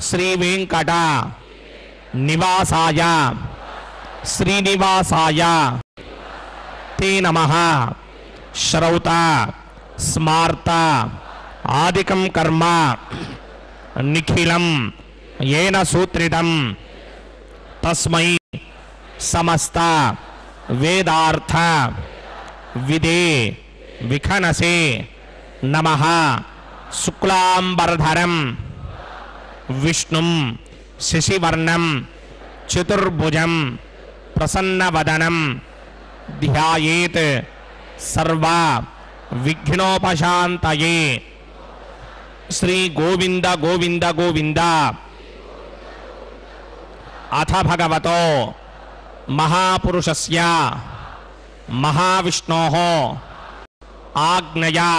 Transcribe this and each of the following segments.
శ్రీ వెంకట నివాసాయ శ్రీనివాసాయ తే నమః. శ్రౌత స్మార్త ఆదికం కర్మ నిఖిలం ఏన సూత్రితం తస్మై సమస్త వేదార్థ విదే విఖనసే నమః. శుక్లాంబరధరం విష్ణుం శశివర్ణం చతుర్భుజం ప్రసన్నవదనం ధ్యాయేత్ సర్వ విఘ్నోపశాంతయే. శ్రీ గోవింద గోవింద గోవింద. అథ భగవతో మహాపురుషస్య మహావిష్ణోః ఆజ్ఞయా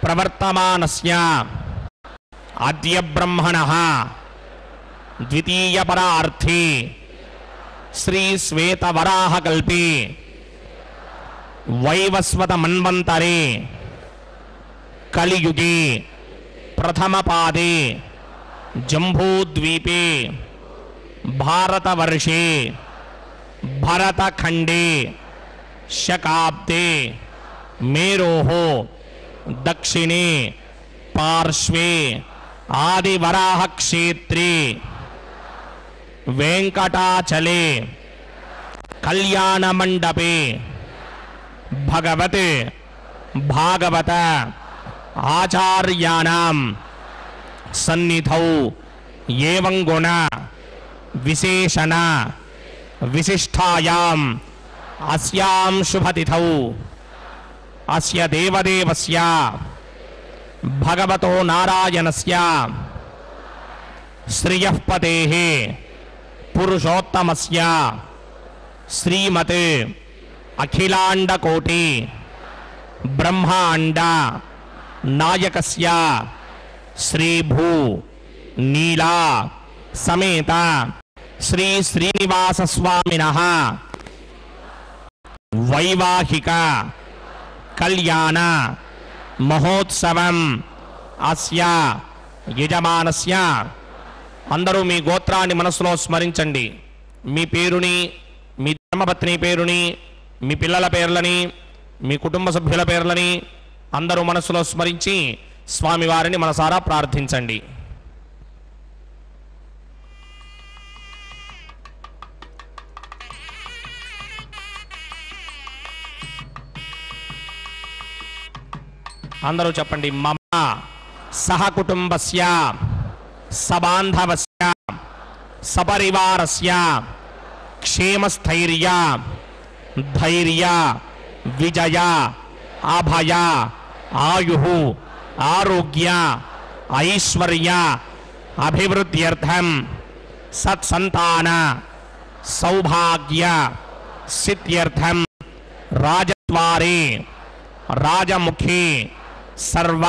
ప్రవర్తమానస్య అద్య బ్రహ్మణః ద్వితీయ పరార్థే శ్రీ శ్వేతవరాహకల్పే వైవస్వత మన్వంతరే కలియుగే ప్రథమ పాదే జంబూద్వీపే భారతవర్షే భరతఖండే శకాబ్దే మేరోః దక్షిణే పార్శ్వే ఆదివరాహక్షేత్రే వెంకటాచలే కళ్యాణమండపే భగవత్ భాగవత ఆచార్యాణం సన్నిధౌ ఏవం గుణ విశేషణ విశిష్టాయాం అస్యాం శుభతిథౌ అస్య దేవదేవస్య భగవతో నారాయణస్య శ్రియః పతేః పురుషోత్తమస్య శ్రీమత్ అఖిలాండకోటి బ్రహ్మాండ నాయకస్య శ్రీభూ నీలా సమేత శ్రీ శ్రీనివాస స్వామినః వైవాహిక కళ్యాణ మహోత్సవం అస్య యజమానస్య. అందరూ మీ గోత్రాన్ని మనసులో స్మరించండి. మీ పేరుని, మీ ధర్మపత్ని పేరుని, మీ పిల్లల పేర్లని, మీ కుటుంబ సభ్యుల పేర్లని అందరూ మనసులో స్మరించి స్వామివారిని మనసారా ప్రార్థించండి. అందరూ చెప్పండి. మమ సహకుటుంబస్య సబాంధవస్య సపరివారస్య క్షేమస్థైర్య ధైర్య విజయ అభయ ఆయుః ఆరోగ్య ఐశ్వర్య అభివృద్ధ్యర్థం సత్సంతాన సౌభాగ్య సిద్ధ్యర్థం రాజద్వారే రాజముఖే సర్వ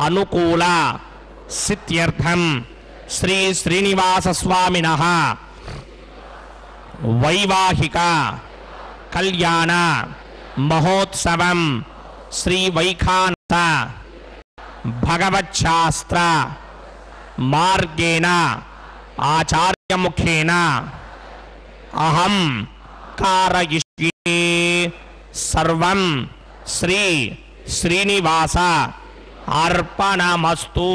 అనుకూల సిద్ధ్యర్థం శ్రీ శ్రీనివాస స్వామినః వైవాహిక కళ్యాణ మహోత్సవం శ్రీ వైఖానస భగవచ్ఛాస్త్ర మార్గేణ ఆచార్యముఖేన అహం కారయిష్యే సర్వం శ్రీ శ్రీనివాస అర్పణమస్తు.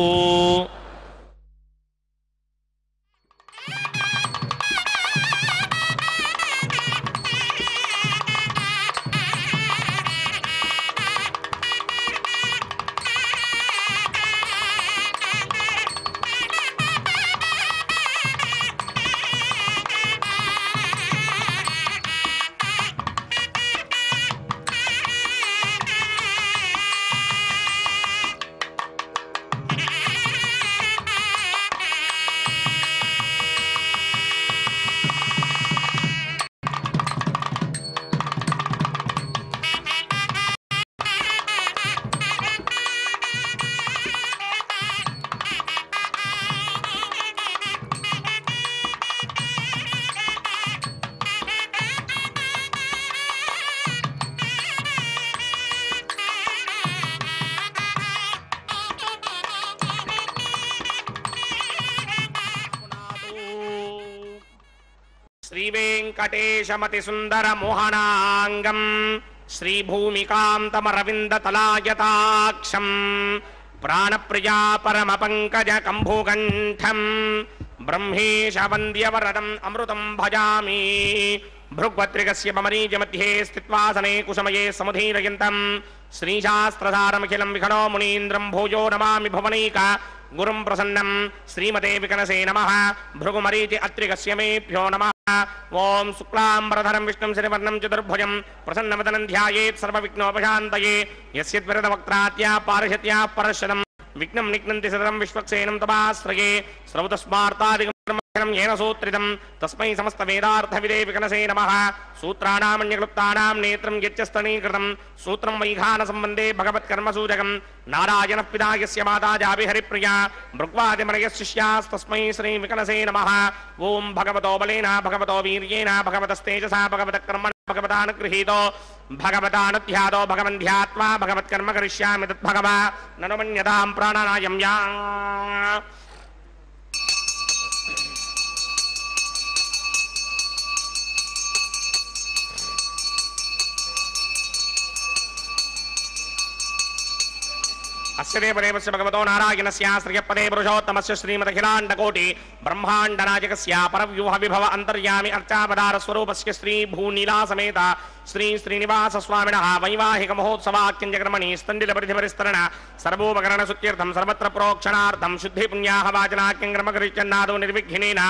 श्रीवेङ्कटेशमतिसुन्दरमोहनाङ्गं श्रीभूमिकान्तमरविन्दतलायताक्षं प्राणप्रिया परमपङ्कजकम्भुकण्ठं ब्रह्मेशवन्द्यवरदम् अमृतं भजामि भृग्वत्रिकस्य ममरीजमध्ये स्थित्वासने कुसमये समुदीरयन्तं श्रीशास्त्रसारमखिलं विखनो मुनीन्द्रं भोजो नमामि भुवनैक गुरुं प्रसन्नं श्रीमते विकनसे नमः भृगुमरीचि अत्रिकस्य मेभ्यो नमः ओं शुक्लांबरधरं विष्णुं शशिवर्णं चतुर्भुजं प्रसन्नवदनं ध्यायेत् सर्वविघ्नोपशान्तये यस्यद्वरदवक्त्रात्या पारिषत्या परशतं विघ्नं निघ्नन्ति सततं विश्वक्सेनं तमाश्रये श्रौतस्मार्तादिकं येन सूत्रितं तस्मै समस्तवेदार्थविदे विकनसे नमः सूत्राणामन्यक्लुप्तानां नेत्रं यच्चस्तनीकृतं सूत्रं वैखानसम्बन्धे भगवत्कर्मसूचकं नारायणः पिता यस्य माता जाविहरिप्रिया भृग्वादिमनयः शिष्यास्तस्मै श्रीविकनसे नमः ॐ भगवतो बलेन भगवतो वीर्येण भगवतस्तेजसा भगवतकर्मणा भगवतानुगृहीतो भगवतानुध्यातो भगवन् ध्यात्वा भगवत्कर्म करिष्यामि तद्भगवा ननु मन्यतां प्राणानायं या अस्य देवदेवस्य भगवतो नारायणस्य श्रियपदे पुरुषोत्तमस्य श्रीमदखिलाण्डकोटि ब्रह्माण्डनायकस्य परव्यूह विभव अन्तर्यामि अर्चावतार स्वरूपस्य श्री भूनीलासमेत श्री श्रीनिवास स्वामिनः वैवाहिक महोत्सवाख्यञ्जकर्मणि स्तण्डिलपरिधिपरिस्तरण सर्वोपकरण सुत्यर्थं सर्वत्र प्रोक्षणार्थं शुद्धि पुण्याः वाचनाख्यङ्क्रमकरिष्यन्नादो निर्विघ्नेन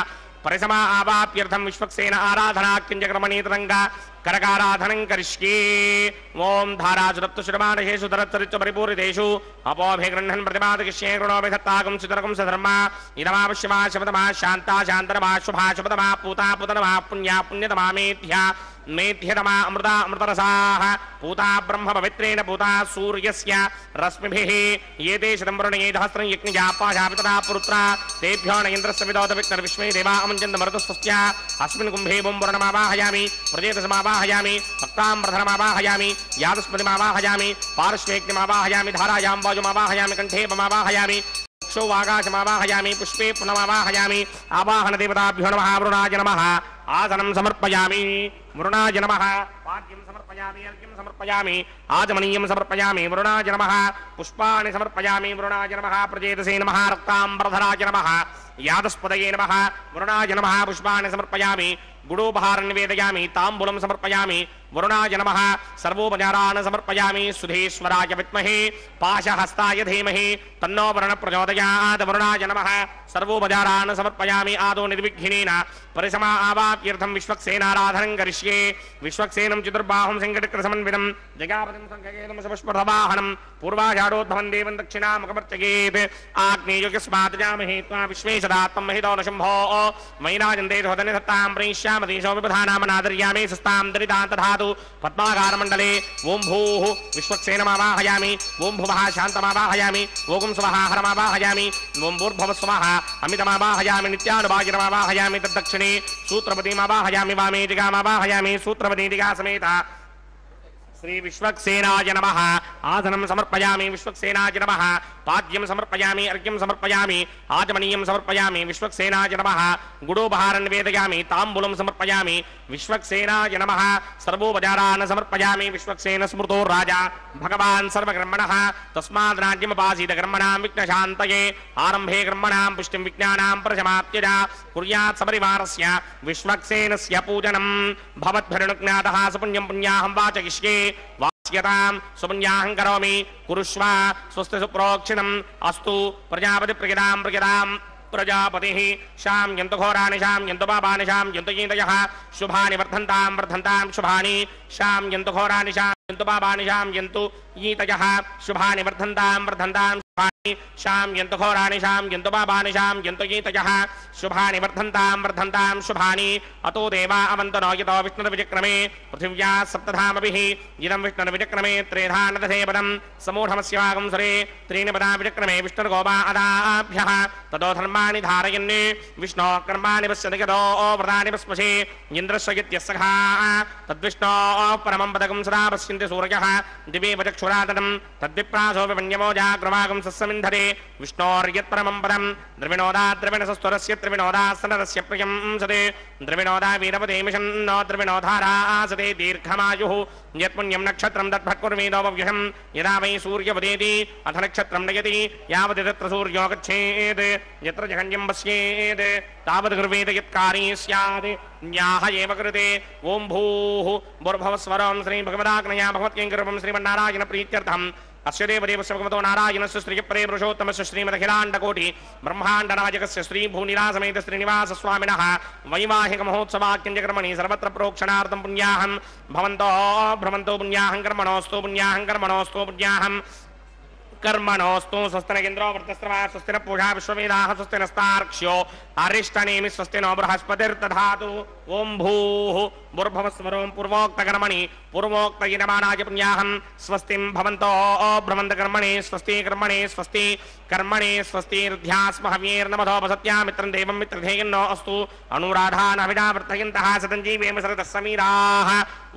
परिसमा आवाप्यर्थं विश्वक्सेन आराधनाख्यञ्जकर्मणि तरङ्ग करकाराधनं करिष्ये ओं धाराजुरप्तुश्रमाणेषु धरत्सरित्व परिपूरितेषु अपोभिगृह्णन् प्रतिपादयिष्ये कृणोमि धत्ताकं सुतरकं सधर्मा इदमावश्यमा शपथमा शान्ता शान्तरमा शुभा शुभतमा पूता पुतनमा पुण्या पुण्यतमा मेध्या मेध्यतमा अमृता अमृतरसाः पूता ब्रह्म पवित्रेण पूता सूर्यस्य रश्मिभिः एते शतं वरुणे सहस्रं यज्ञया पाशापितरा पुरुत्रा तेभ्यो न इन्द्रस्य विदोतविघ्नर्विश्वे देवा अमञ्चन्दमरुतस्तस्य अस्मिन् कुम्भे बुं वरुणमावाहयामि प्रजेतसमावाहयामि भक्ताम्बरधरमावाहयामि यादस्पतिमावाहयामि पार्श्वेग्निमावाहयामि धारायां वायुमावाहयामि कण्ठेपमावाहयामि वागाशमावाहयामि पुष्पे पुनमावाहयामि आवाहन देवताभ्यो नमः वरुणाय नमः आसनं समर्पयामि वरुणाय नमः पाद्यं समर्पयामि अर्घ्यं समर्पयामि आचमनीयं समर्पयामि वरुणाय नमः पुष्पाणि समर्पयामि वरुणाय नमः प्रजेतसे नमः रक्ताम्बरधराय नमः यादस्पदये नमः वरुणाय नमः पुष्पाणि समर्पयामि गुडोपहारं निवेदयामि ताम्बूलं समर्पयामि वरुणाय नमः सर्वोपचारान् समर्पयामि सुधेश्वराय विद्महे पाशहस्ताय धीमहि तन्नो वरुणः प्रचोदयात् वरुणाय नमः सर्वोपचारान् समर्पयामि आदौ निर्विघ्नेन परिसमा आवाप्यर्थं विश्वक्सेनाराधनं करिष्ये विश्वक्सेनं चतुर्बाहुं सिंहचक्रसमन्वितं जगापतिं संखगेतं सपुष्पवाहनं पूर्वाषाढोद्भवं देवं दक्षिणामुखमर्चयेत् आग्नेयोगस्मात् जामहे त्वा विश्वेशदात्मं महितो न शम्भो मैनाजन्ते धोदने धत्तां प्रैष्यामतीशो विबधानामनादर्यामि सस्तां दरितां तधातु पद्माकारमण्डले ओं भूः विश्वक्सेनमावाहयामि ओं भुवः शान्तमावाहयामि ओं स्वः हरमावाहयामि ओं भूर्भुवस्वः अमितमावाहयामि नित्यानुभागिरमावाहयामि तद्दक्षिणे सूत्रपतिमावाहयामि वामे दिगामावाहयामि सूत्रपति दिगा समेत श्री विश्वक्सेनाय नमः आसनं समर्पयामि विश्वक्सेनाय नमः पाद्यं समर्पयामि अर्घ्यं समर्पयामि आचमनीयं समर्पयामि विश्वक्सेनाय नमः गुडोपहारं निवेदयामि ताम्बूलं समर्पयामि विश्वक्सेनाय नमः सर्वोपचारान् समर्पयामि विश्वक्सेन स्मृतो राजा भगवान् सर्वकर्मणः तस्माद् राज्यमुपासीत कर्मणां विघ्नशान्तये आरम्भे कर्मणां पुष्टिं विज्ञानां प्रशमाप्त्यजा कुर्यात् सपरिवारस्य विश्वक्सेनस्य पूजनं भवद्भिर्नुज्ञातः सुपुण्यं पुण्याहं वाचयिष्ये वाच्यतां सुपुण्याहं करोमि कुरुष्व स्वस्ति सुप्रोक्षिणम् अस्तु प्रजापतिप्रियतां प्रियतां प्रजापतिः शां यन्तु घोराणि शां यन्तु पापानि शां यन्तु गीतयः शुभानि वर्धन्तां शुभानि शां यन्तु घोराणि शां यन्तु पापानि शां यन्तु गीतयः शुभानि वर्धन्तां शुभानि शां यन्तु घोराणि शां यन्तु पापानि शां यन्तु गीतयः शुभानि वर्धन्तां शुभानि अतो देवा अवन्तु नो यतो विष्णुर्विचक्रमे पृथिव्या सप्तधामभिः इदं विष्णुर्विचक्रमे त्रेधा नदधेपदं समूढमस्य वागंसरे त्रीणि पदा विचक्रमे विष्णुर्गोपा अदाभ्यः ततो धर्माणि धारयन् विष्णोः कर्माणि पश्यति यतो व्रतानि पस्पशे इन्द्रस्य यत्यस्सखा तद्विष्णोः परमं पदकं सदा पश्यन्ति सूर्यः दिवे वचक्षुरातनं तद्विप्रासो विपण्यमो जाग्रवागं सस्समिन्धते विष्णोर्यत्परमं पदं द्रविणोदा द्रविणसस्तुरस्य त्रिविणोदासनरस्य प्रियं सदे द्रविणोदा वीरपदे मिषन्नो द्रविणोधारासदे दीर्घमायुः यत्पुण्यं नक्षत्रं तद्भक्कुर्वेदोपव्यहं यदा वै सूर्यवदेति अथ नक्षत्रं नयति यावत् तत्र सूर्यो गच्छेत् यत्र जगन्यं पश्येत् तावत् गुर्वेद यत्कारी स्यात् न्याह एव कृते ओं भूः भूर्भुवस्वरं श्री भगवदाग्नया भगवत्किङ्करं श्रीमन्नारायण प्रीत्यर्थम् अस्य देवदेवस्य भगवतो नारायणस्य श्रीयपरे पुरुषोत्तमस्य श्रीमदखिलाण्डकोटि ब्रह्माण्डनायकस्य श्रीभूनिलासमेत श्रीनिवासस्वामिनः वैवाहिकमहोत्सवाख्यञ्जकर्मणि सर्वत्र प्रोक्षणार्थं पुण्याहं भवन्तो भ्रमन्तो पुण्याहं कर्मणोऽस्तु पुण्याहं कर्मणोऽस्तु पुण्याहं कर्मणोऽस्तु स्वस्तिनगिन्द्रो वृतस्रवा स्वस्तिन पूषा विश्ववेदाः स्वस्ति नस्तार्क्ष्यो अरिष्टनेमि स्वस्ति नो बृहस्पतिर्दधातु ओं भूः भूर्भुवस्वरो पूर्वोक्तकर्मणि पूर्वोक्तयजमानाय पुण्याहं स्वस्तिं भवन्तो भ्रमन्तकर्मणि स्वस्ति कर्मणि स्वस्ति कर्मणि स्वस्तिर्ध्यास्महव्येर्नमधोपसत्या मित्रं देवं मित्रधेयन्नो अस्तु अनुराधानभिडावर्तयन्तः सतञ्जीवेम सरतः समीराः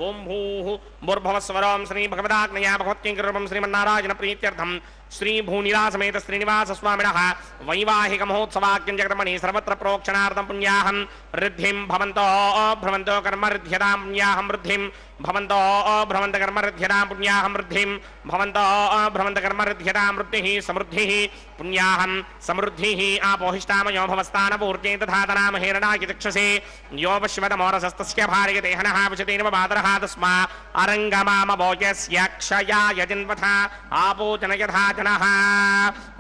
ओं भूः भूर्भुवस्वरं श्री भगवदाग्नया भगवत्किङ्करं श्रीमन्नारायण प्रीत्यर्थं श्री भूनिलासमेत श्रीनिवासस्वामिनः वैवाहिकमहोत्सवाख्यञ्जकर्मणि सर्वत्र प्रोक्षणार्थं पुण्याहं वृद्धिं भवन्तो भ्रमन्तो कर्मऋध्यतां पुण्याहं वृद्धिं भवन्तो भ्रमन्तकर्मऋध्यतां पुण्याहं वृद्धिं भवन्तो भ्रमन्तकर्मऋध्यतां वृद्धिः समृद्धिः पुण्याहं समृद्धिः आपोहिष्टामयो भवस्तानपूर्जे दधातनाम हेरणाय चक्षसे यो पश्यतमोरसस्तस्य भार्यते हनः विशतेन बादरः तस्मा अरङ्गमामभोजस्य क्षयाय जन्मथा आपोचन यथा जनः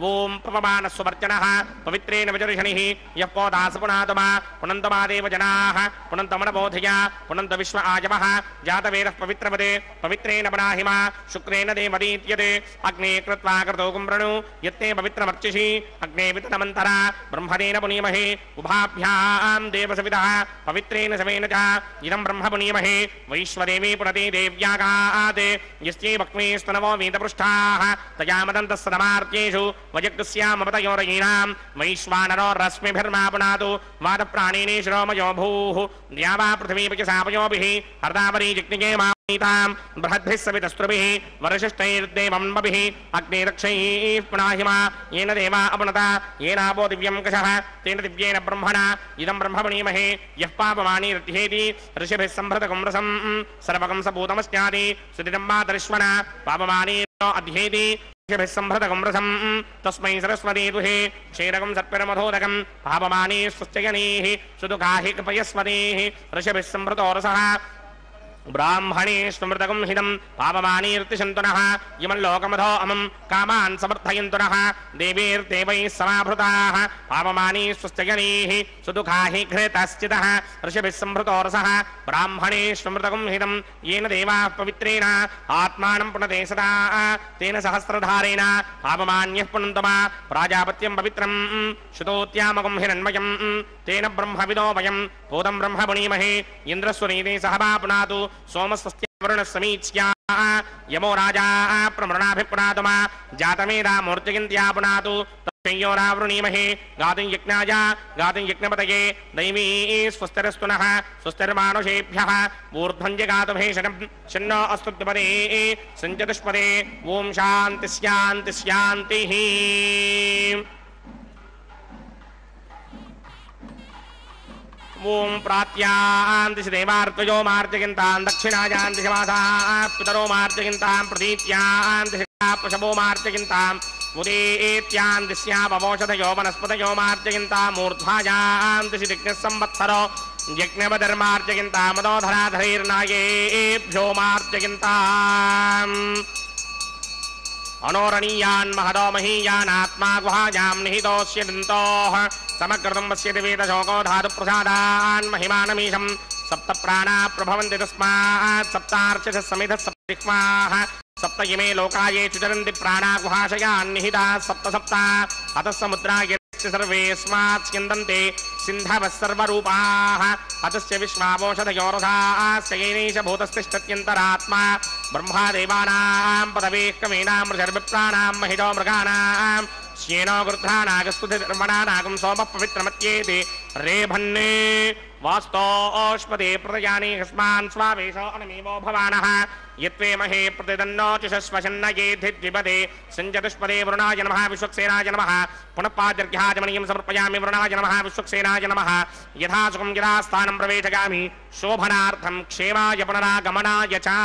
ओं पवमानस्ववर्चनः पवित्रेण विजर्षणिः यः पोदास पुनातमा पुनन्तमादेव जनाः पुनन्तमनबोधया पुनन्त विश्व आजवः जातवेदः पवित्रपदे पवित्रेण पुनाहिमा शुक्रेण देवदीत्यते अग्ने कृत्वा कृतो कुम्रणु यत्ते पवित्रमर्चिषि अग्ने विततमन्तरा ब्रह्मणेन पुनीमहे उभाभ्यां देवसवितः पवित्रेण समेन च इदं ब्रह्म पुनीमहे वैश्वदेवी पुनते देव्यागात् यस्यै भक्मेस्तनवो वेदपृष्ठाः तयामदन्तस्सदमार्त्येषु वजग्स्यामपतयोरयीणां वैश्वानरो रश्मिभिर्मा पुनातु वादप्राणिने शिरोमयो भूः द्यावा पृथिवीपच सापयोभिः हर्दावरी जिग्निगे मातां बृहद्भिः सवितस्त्रुभिः वरशिष्टैर्देवम्बभिः अग्ने रक्षैः पुनाहिमा येन देवा अपनता येनापो दिव्यं कषः तेन दिव्येन ब्रह्मणा इदं ब्रह्मणीमहे यः पापमानी रतिहेति ऋषिभिः सम्भृतकं रसं सर्वकं सपूतमस्यादि सुदिनं मातरिश्वना पापमानी अध्येति संभृतकं रसं तस्मै सरस्वती दुहे क्षीरकं सत्परमधोदकं पापमानी स्वस्त्ययनीः सुदुःखाहि कृपयस्वतीः ऋषिभिः संभृतो रसः ब्राह्मणे स्मृतकं हिदं पापमानीर्तिशन्तुनः यमल्लोकमधो अमं कामान् समर्थयन्तुनः देवीर्देवैः समाभृताः पापमानी स्वस्त्ययनीः सुदुःखाहि घृतश्चितः ऋषिभिः संभृतो रसः ब्राह्मणे स्मृतकं हिदं येन देवाः पवित्रेण आत्मानं पुनते सदा तेन सहस्रधारेण पापमान्यः पुनन्तमा प्राजापत्यं पवित्रं श्रुतोत्यामकं हिरण्मयं तेन ब्रह्मविदो वयं भूतं ब्रह्म पुनीमहे इन्द्रस्वनीते सह वा पुनातु सोमस्वस्त्यवरुणः यमो राजा प्रमृणाभिपुनातुमा जातमेधा मूर्तिगिन्त्या पुनातु तस्योरावृणीमहे गातुं यज्ञाय गातुं यज्ञपतये दैवी स्वस्तिरस्तु नः स्वस्तिर्मानुषेभ्यः ऊर्ध्वञ्जगातुभेषणं शन्नो अस्तु द्विपदे सञ्चतुष्पदे ॐ शान्ति शान्ति शान्तिः ओं प्रात्यान्तिषि देवार्तयो मार्जयन्तां दक्षिणायान्तिषि वासाः पितरो मार्जयन्तां प्रतीत्यान्तिषि पशवो मार्जयन्तां उदेत्यान्तिस्यावोषधयो वनस्पतयो मार्जयन्तां मूर्ध्वायान्तिषि दिग्निसंवत्सरो यज्ञवधर्मार्जयन्तामदोधराधरैर्नायेभ्यो मार्जयन्ताम् अनोरणीयान् महदो महीयानात्मा गुहायां निहितोऽस्य दन्तोः समग्रतं पश्यति वेदशोको धातुप्रसादान् महिमानमीशं सप्त प्राणा प्रभवन्ति तस्मात् सप्तार्चिषः समिधः सप्तिक्माः सप्त इमे लोकाये चुचरन्ति प्राणा गुहाशयान् निहिताः सप्त सप्त अतः समुद्राय सर्वेस्मात् स्यन्दन्ते सिन्धवः सर्वरूपाः अतस्य विश्वावोषधयोरथास्य येनैष भूतस्तिष्ठत्यन्तरात्मा ब्रह्मादेवानां पदवेः कवीनां ऋषर्विप्राणां महितो मृगाणां श्येनो गृध्रानागस्तुतिर्मणानागं सोमः पवित्रमत्येति रेभन्ने वास्तोष्पदे प्रदयानि हस्मान् स्वावेशो अनमीवो भवानः यत्वे महे प्रतिदन्नोचिषस्वशन्न येधिद्विपदे सञ्जतुष्पदे वरुणाय नमः विश्वक्सेनाय नमः पुनः पाद्यर्घ्याजमनीयं समर्पयामि वरुणाय नमः विश्वक्सेनाय नमः यथा सुखं यथा स्थानं प्रवेशयामि शोभनार्थं क्षेमाय पुनरागमनाय च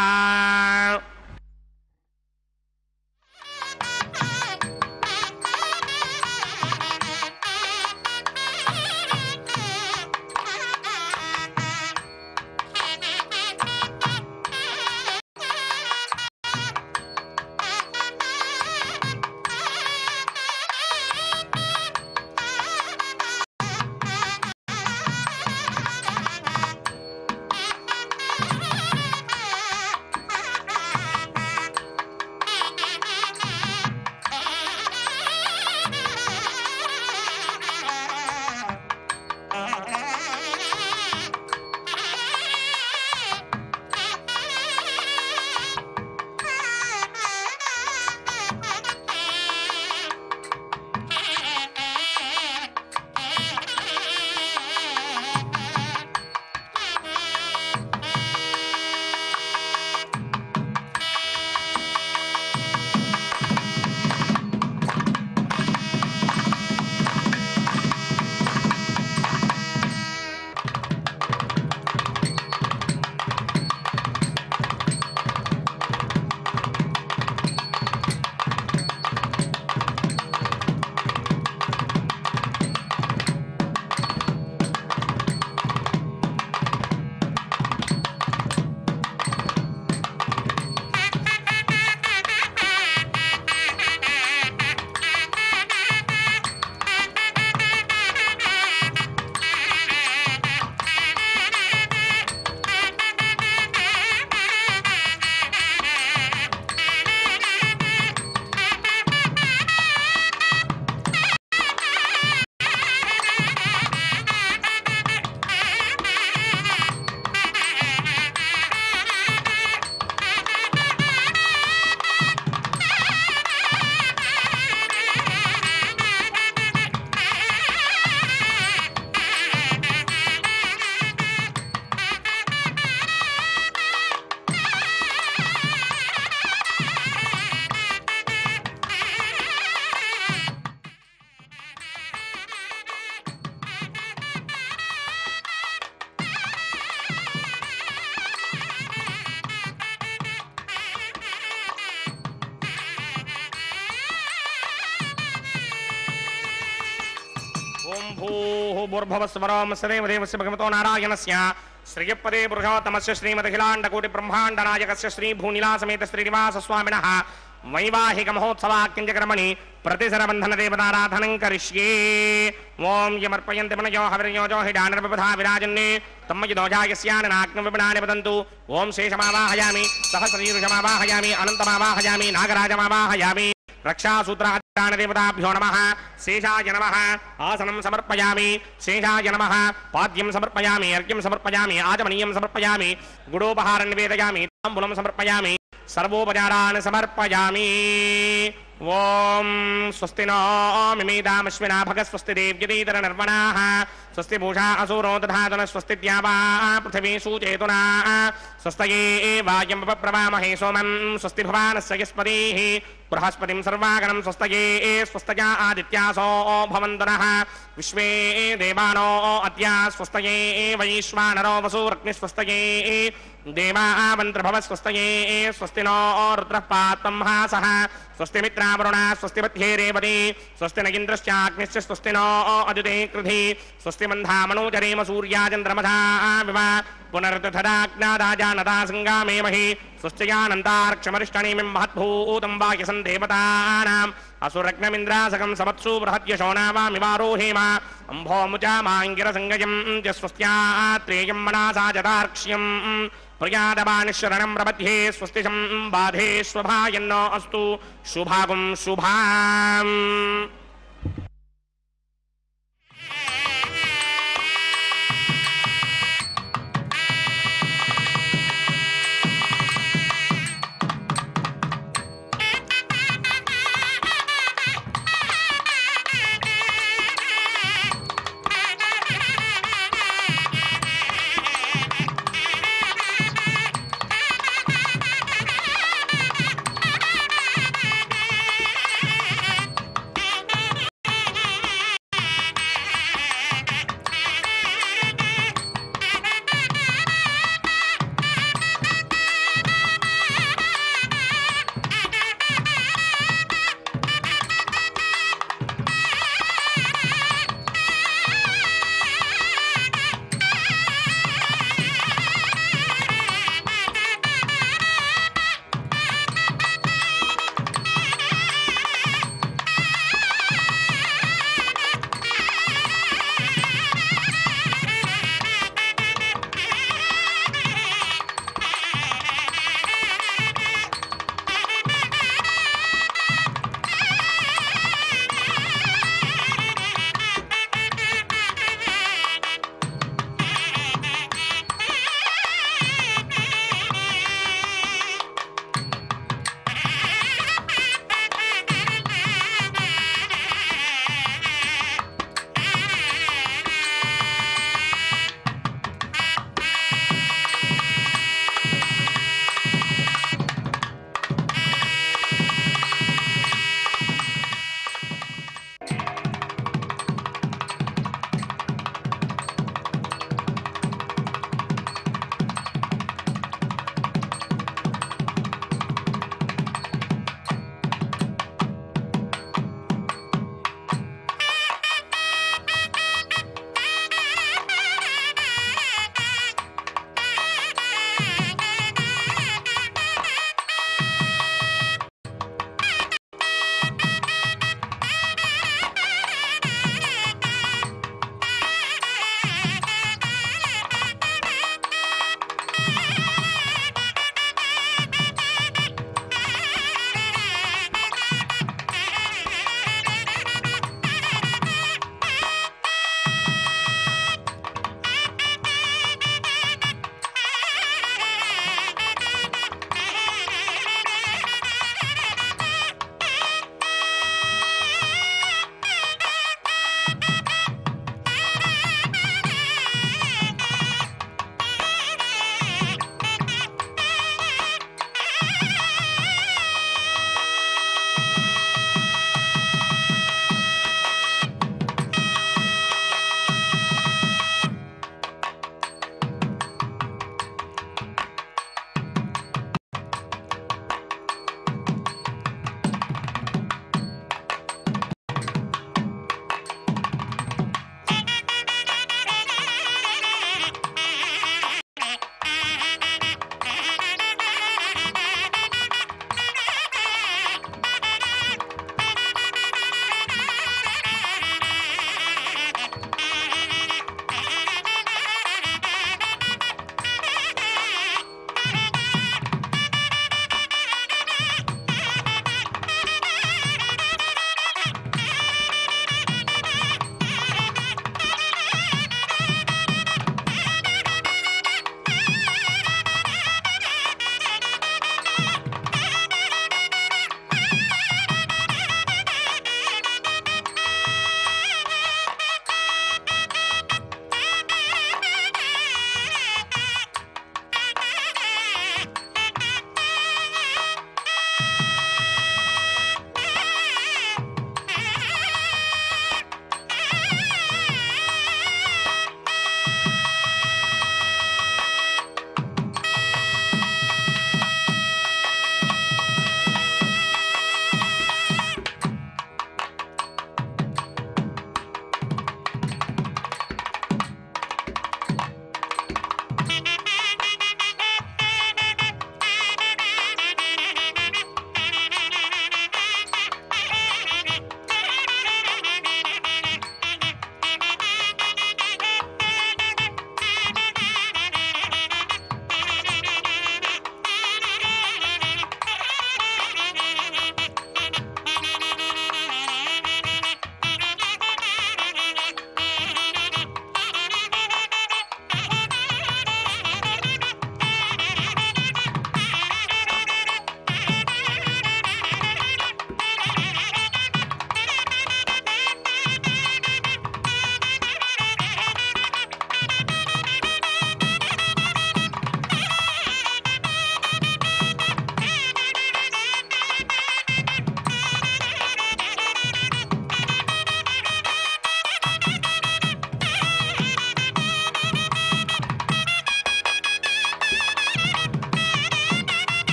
भूर्भुवस्वरं सदैव देवस्य भगवतो नारायणस्य श्रीयपदे पुरुषोत्तमस्य श्रीमदखिलाण्डकोटि ब्रह्माण्डनायकस्य श्रीभूनिलासमेत श्रीनिवासस्वामिनः वैवाहिक महोत्सवाख्यञ्जकर्मणि प्रतिसरबन्धनदेवताराधनं करिष्ये ओं यमर्पयन्ति मनयो हविर्योजो हिडानिर्विबधा विराजन्ने तम्मयिदोजायस्याननाग्नविपणानि वदन्तु ओं शेषमावाहयामि सहस्रशीर्षमावाहयामि अनन्तमावाहयामि नागराजमावाहयामि रक्षासूत्राचारणदेवताभ्यो नमः शेषाय नमः आसनं समर्पयामि शेषाय नमः पाद्यं समर्पयामि अर्घ्यं समर्पयामि आचमनीयं समर्पयामि गुडोपहारं निवेदयामि ताम्बूलं समर्पयामि सर्वोपचारान् समर्पयामि ओम स्वस्ति नो मिमेदामश्विना भगस्वस्ति देव्यतीतरनर्वणाः स्वस्ति पूषा असुरो दधातन स्वस्ति द्यावा पृथिवी सूचेतुना स्वस्तये वायं पप्रवामहे सोमं स्वस्ति भवानस्य यस्पतिः बृहस्पतिं सर्वागणं स्वस्तये स्वस्तया आदित्यासो भवन्तु नः विश्वे देवानो अद्य स्वस्तये वैश्वानरो वसुरग्निस्वस्तये देवावन्त्रभवस्वस्तये स्वस्ति नो रुद्रः पात्वं हासः स्वस्ति मित्रावरुणा स्वस्ति मध्ये रेवती स्वस्ति न इन्द्रश्चाग्निश्च स्वस्ति नो अदिते कृधि स्वस्ति मन्धामनोजरेम सूर्याचन्द्रमथा विव पुनर्तथदाज्ञादाजानता सङ्गामेमहि स्वस्तियानन्तार्क्षमरिष्टनेमिं महद्भूतं वाक्यसं देवतानाम् असुरग्नमिन्द्रासकं सवत्सु बृहद्यशोनावामिवारोहेम अम्भोमुचामाङ्गिरसङ्गजं च स्वस्त्यात्रेयं मनासा जतार्क्ष्यम् प्रियादवानिशरणं प्रपद्ये स्वस्तिशं बाधेष्वभायन्नो अस्तु शुभागुं शुभाम्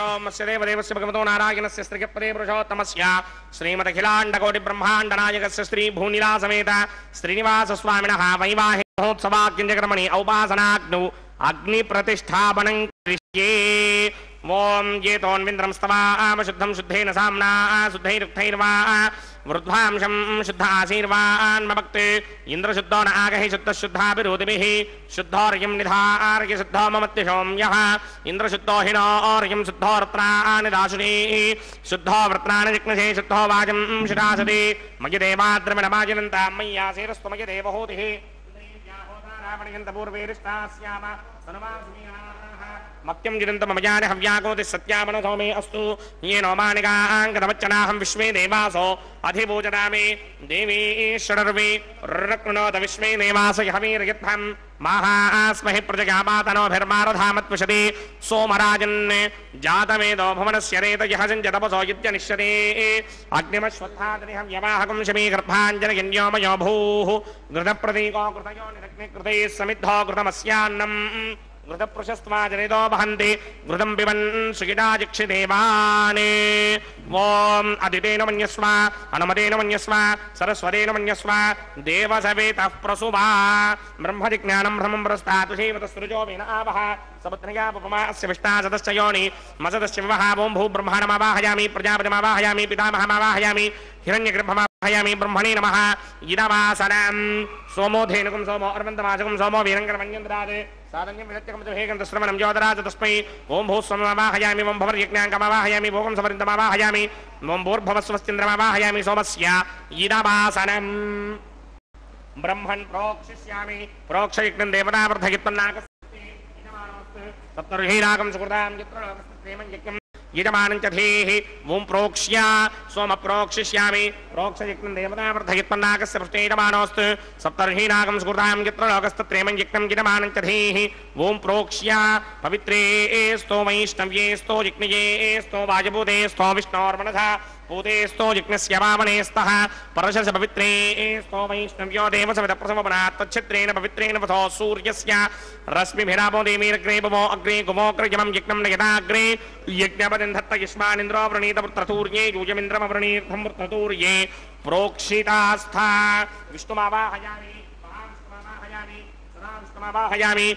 ఓం అస్య దేవదేవస్య భగవతో నారాయణస్య శ్రీయపదే పురుషోత్తమస్య శ్రీమదఖిలాండకోటి బ్రహ్మాండ నాయకస్య శ్రీ భూనిలా సమేత శ్రీనివాస స్వామినః వైవాహిక మహోత్సవాగ్నిజకర్మణి ఔపాసనాగ్నౌ అగ్ని ప్రతిష్టాపనం కరిష్యే. ఓం ఏతోన్వింద్రం స్తవామ శుద్ధం శుద్ధేన సామ్నా శుద్ధైరుక్తైర్వా వృద్ధ్వాంశం శుద్ధ ఆశీర్వాన్ మభక్తే ఇంద్రశుద్ధో న ఆగహి శుద్ధశుద్ధాభిరోధిభిః శుద్ధోర్యం నిధార్య శుద్ధో మమత్యశోమ్యః ఇంద్రశుద్ధో హినోర్యం శుద్ధో రత్నాని దాశునే శుద్ధో వృత్నాని జిగ్నసే శుద్ధో వాజం శురాసతే మయ దేవాద్రమిణమాజనంత మయ్యాసేరస్తు మయ దేవహూతిః పూర్వేరిష్టాస్యామ మక్యం జిదంతమజాని హవ్యాకోతి సత్యామనసో మే అస్తు येनो मानिकाङ्गतवच्चनाहं विश्वे देवासो अधिभूजनामि देवी षडर्वे रक्नोत विश्वे देवास हवीर्यत्थं माहास्महि प्रजगापातनोभिर्मारधामत्विषति सोमराजन् जातवेदो भुवनस्य रेतयः सञ्जतपसो यत्यनिश्यते अग्निमश्वत्थादनिहं यवाहकं शमीगर्भाञ्जनयन्योमयो भूः घृतप्रतीको कृतयो निरग्निकृते समिद्धो घृतमस्यान्नम् घृतप्रशस्त्वा जनितो वहन्ति घृतं पिबन् सुखिताजिक्षिदेवाने. ओम अदितेन मन्यस्व अनुमतेन मन्यस्व सरस्वतेन मन्यस्व देवसवेतः प्रसुवा ब्रह्मजिज्ञानं ब्रह्मं प्रस्तातुषेवतसृजो वेन आवः सपत्न्या पपमा अस्य विष्टा सदस्य योनि मसदस्य विवहावों भू ब्रह्माणमावाहयामि प्रजापतिमावाहयामि पितामहमावाहयामि हिरण्यगर्भमावाहयामि ब्रह्मणे नमः. इदवासनं सोमो धेनुकं सोमो अर्वन्तमाजकं सोमो वीरङ्गरमन्यन्द्रात् साधन्यं विदत्यकं च हेकन्तश्रवणं ज्योतिराज तस्मै ओं भूस्वमावाहयामि ओं भवर्यज्ञाङ्कमावाहयामि भोगं सपरिन्तमावाहयामि ओं भूर्भवस्वस्तिन्द्रमावाहयामि सोमस्य इदवासनं ब्रह्मन् प्रोक्षिष्यामि प्रोक्षयज्ञं देवतावर्धयित्वन्नाकस्ते सप्तर्षीरागं सुकृतां यत्र यजमानं च धीः ओं प्रोक्ष्य सोम प्रोक्षिष्यामि प्रोक्षयज्ञं देवतावर्धयित्वन्नाकस्य पृष्ठे यजमानोऽस्तु सप्तर्षीनागं सुकृतां यत्र लोकस्तत्रेमं यज्ञं यजमानं च धीः ओं प्रोक्ष्य पवित्रे स्तो वैष्णव्ये स्तो जिग्नये स्तो वाजभूते स्तो विष्णोर्मनसा पूते स्तो जिग्नस्य वामने स्तः परशस पवित्रे स्तो वैष्णव्यो देवसवितप्रसवपनात् तच्छित्रेण पवित्रेण वसो सूर्यस्य रश्मिभिरापो देवीरग्रे भवो अग्रे गुमोऽग्रयमं यज्ञं नयताग्रे यज्ञपतिं धत्त युष्मानिन्द्रो वृणीतपुत्रतूर्ये यूयमिन्द्रमवृणीर्थं वृत्रतूर्ये प्रोक्षितास्था विष्णुमावाहयामि महाविष्णुमावाहयामि सदाविष्णुमावाहयामि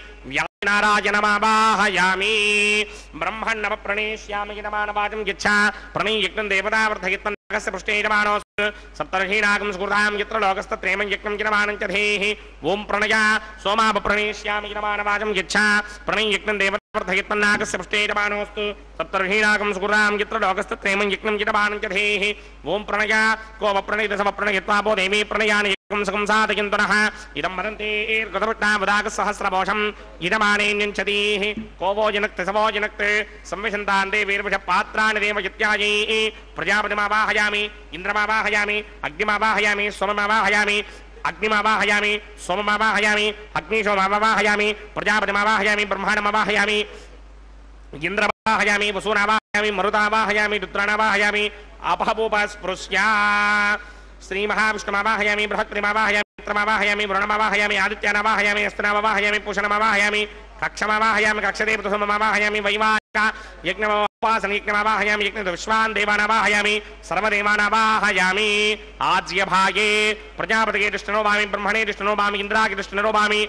नारायणमावाहयामि ब्रह्मण्णवप्रणेष्यामि यजमानवाचं यच्छा प्रणयज्ञं देवतावर्धयित्वन्नाकस्य पृष्ठे यजमानोऽस्तु सप्तर्षीणागं सुकृतां यत्र लोकस्तत्रेमं यज्ञं यजमानं च धेः ओं प्रणया सोमावप्रणेष्यामि यजमानवाचं यच्छा प्रणयज्ञं देवतावर्धयित्वन्नाकस्य पृष्ठे यजमानोऽस्तु सप्तर्षीणागं सुकृतां यत्र लोकस्तत्रेमं यज्ञं यजमानं च धेः ओं प्रणया कोऽवप्रणयितसमप्रणयित्वापो देवी प्रणयानि सकं साधयन्तुनः इदं वदन्ति गतवट्टावदागसहस्रभोषम् इदमानेऽन्यञ्चतीः को वो जनक्ते सवो जनक्ते संविशन्तान् देवीर्विषपात्राणि देवयत्यायैः प्रजापतिमावाहयामि इन्द्रमावाहयामि अग्निमावाहयामि सोममावाहयामि अग्निमावाहयामि सोममावाहयामि अग्निशोममावाहयामि प्रजापतिमावाहयामि ब्रह्माण्डमावाहयामि इन्द्रमावाहयामि वसूनावाहयामि मरुतावाहयामि रुद्राणावाहयामि आपहभूपस्पृश्या श्री महाविष्णुमावाहयामि बृहत्पतिमावाहयामि मित्रमावाहयामि वरुणमावाहयामि आदित्यानावाहयामि अस्तिनावाहयामि पूषणमावाहयामि कक्षमावाहयामि कक्षदेवतसोममावाहयामि वैवाहिका यज्ञमावाहयामि यज्ञविश्वान् देवानावाहयामि सर्वदेवानावाहयामि आज्यभागे प्रजापतये दृष्टनोभामि ब्रह्मणे दृष्टनोभामि इन्द्रागे दृष्टनोभामि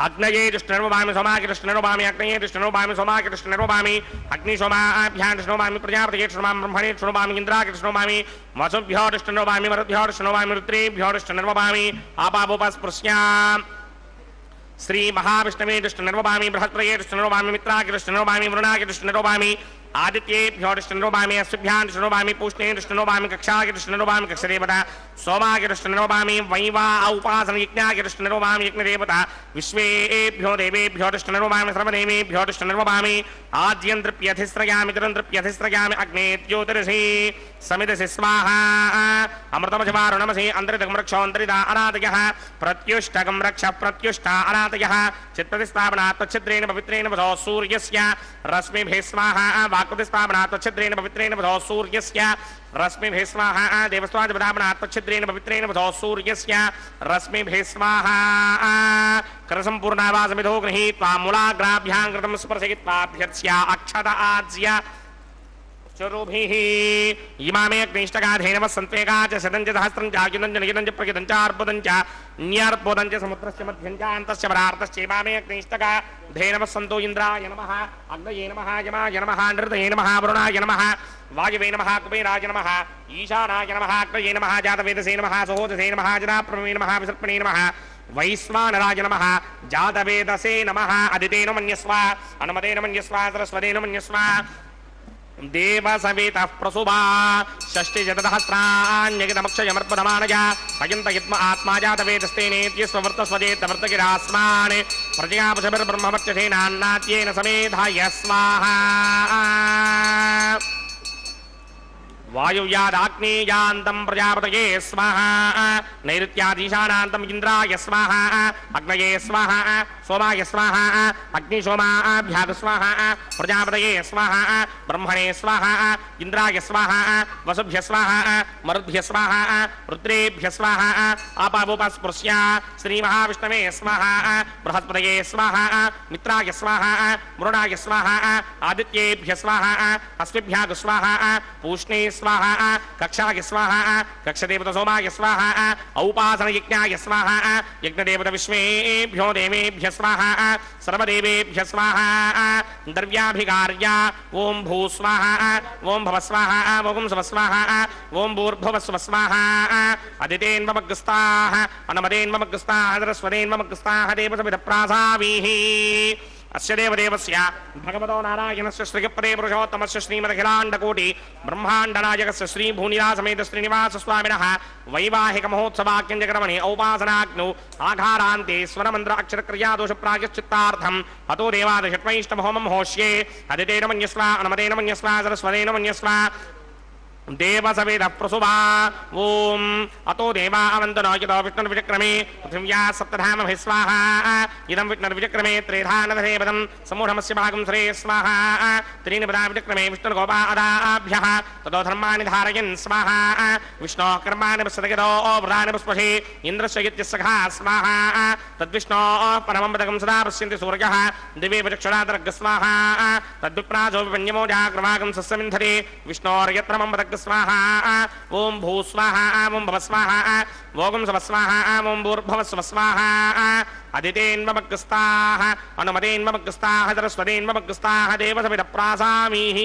अग्नये दृष्टनोभामि सोमागे दृष्टनोभामि अग्नये दृष्टनोभामि सोमागे दृष्टनोभामि अग्निशोमाभ्यां दृष्टनोभामि प्रजापतये दृष्टनोभामि ब्रह्मणे दृष्टनोभामि इन्द्रागे दृष्टनोभामि वसुभ्यो दृष्टनोभामि मरुद्भ्यो दृष्टनोभामि रुद्रेभ्यो दृष्टनोभामि आपावोपस्पृश्या श्री महाविष्णवे दृष्टनोभामि बृहत्प्रये दृष्टनोभामि मित्रागे दृष्टनोभामि वरुणागे दृष्टनोभामि आदित्येभ्यो दृष्टनोभामि अश्विभ्यां दृष्टनोभामि पूष्णे दृष्टनोभामि कक्षागे दृष्टनोभामि कक्षदेवता सोमागे दृष्टनोभामि वैवा उपासन यज्ञागे दृष्टनोभामि यज्ञदेवता विश्वेभ्यो देवेभ्यो दृष्टनोभामि सर्वदेवेभ्यो दृष्टनोभामि आद्यं तृप्यधिस्रयामि तिरं तृप्यधिस्रयामि अग्ने ज्योतिरसि समिदसि स्वाहा अमृतमजवारुणमसि अन्तरिदगं रक्षोऽन्तरिदा अनादयः प्रत्युष्टगं रक्ष प्रत्युष्टा अनादयः चित्तदिस्थापनात् तच्छिद्रेण पवित्रेण वसो सूर्यस्य रश्मिभिः स्वाहा स्वाकृतिस्वामनात्वच्छिद्रेण पवित्रेण वधो सूर्यस्य रश्मिभिः स्वाहा देवस्वादिपदामनात्वच्छिद्रेण पवित्रेण वधो सूर्यस्य रश्मिभिः स्वाहा करसम्पूर्णावासमिधो गृहीत्वा मूलाग्राभ्यां कृतं स्पर्शयित्वाभ्यर्च्या अक्षत आज्य चरुभिः इमामे अग्निष्टकाधेनव सन्त्वेका च शतं च सहस्रं च आयुधं च नियुधं च प्रयुधं च अर्बुदं च न्यर्बुदं च समुद्रस्य मध्यं च अन्तस्य परार्तश्च इमामे अग्निष्टकाधेनव सन्तो इन्द्राय नमः अग्नये नमः यमाय नमः नृतये नमः वरुणाय नमः वायवे नमः कुबेराय नमः ईशानाय नमः अग्नये नमः जातवेदसे नमः सहोदसे नमः जनाप्रमे नमः विसर्पणे नमः वैश्वानराय नमः जातवेदसे नमः अदितेन मन्यस्व अनुमतेन मन्यस्व सरस्वतेन मन्यस्व देवसवेतः प्रसुभा षष्टिशतसहस्राण्यगितमक्षयमर्पदमानय भयन्तयत्म आत्मा जातवेदस्तेनेत्यस्ववर्तस्वजेतवर्तगिरास्मान् प्रजयापशभिर्ब्रह्मवर्चसेनान्नात्येन समेधाय स्वाहा वायुव्यादाग्नेयान्तं प्रजापतये स्वाहा नैऋत्यादीशानान्तम् इन्द्राय स्वाहा अग्नये स्वाहा सोमाय स्वाहा अग्निशोमाभ्याग स्वाहा प्रजापतये स्वाहा ब्रह्मणे स्वाहा इन्द्राय स्वाहा वसुभ्य स्वाहा मरुद्भ्य स्वाहा रुद्रेभ्य स्वाहा आपावोपस्पृश्य श्रीमहाविष्णवे स्वाहा बृहस्पतये स्वाहा मित्राय स्वाहा मृणाय स्वाहा आदित्येभ्य स्वाहा अस्मिभ्याग स्वाहा पूष्णे स्वाहा कक्षाय स्वाहा कक्षदेवत सोमाय स्वाहा औपासनयज्ञाय स्वाहा यज्ञदेवत विश्वेभ्यो देवेभ्य स्वाहा सर्वदेवेभ्य स्वाहा द्रव्याभिकार्य ओं भू स्वाहा ओं भव स्वाहा ओं स्व स्वाहा ओं भूर्भुव स्व स्वाहा अदितेन्वमग्रस्ताः अनुमतेन्वमग्रस्ताः सरस्वतेन्वमग्रस्ताः देवसविधप्रासावीः अस्य देवदेवस्य भगवतो नारायणस्य श्रीपदे पुरुषोत्तमस्य श्रीमदखिलाण्डकोटि ब्रह्माण्डनायकस्य श्रीभूनिलासमेत श्रीनिवासस्वामिनः वैवाहिक महोत्सवाख्यञ्जकर्मणि औपासनाग्नौ आघारान्ते स्वरमन्त्र अक्षरक्रियादोषप्रायश्चित्तार्थम् अतो देवादशट्वैष्टमहोमं होष्ये अदितेन मन्यस्व अनुमतेन मन्यस्व सरस्वतेन मन्यस्व देवसवेद प्रसुभा ओम अतो देवा अवन्तनो यतो विष्णुर्विचक्रमे पृथिव्या सप्तधामभिः स्वाहा इदं विष्णुर्विचक्रमे त्रेधानधरेपदं समूढमस्य भागं श्रे स्वाहा त्रीणि पदा विचक्रमे विष्णुर्गोपादाभ्यः ततो धर्माणि धारयन् स्वाहा विष्णोः कर्माणि पश्यतो व्रतानि पुष्पषे इन्द्रस्य यज्ञस्सखा स्वाहा तद्विष्णोः परमं पदकं सदा पश्यन्ति सूर्यः दिवे विचक्षणादर्ग स्वाहा तद्विप्राजो विपन्यमो जाग्रवागं सस्यमिन्धरे विष्णोर्यत्रमं पदक स्वाहा ओं भू स्वाहा ओं भव स्वाहा ओं स्व स्वाहा ओं भूर्भुव स्व स्वाहा अदितेन्वमग्रस्ताः अनुमतेन्वमग्रस्ताः सरस्वतेन्वमग्रस्ताः देवसविधप्रासामीः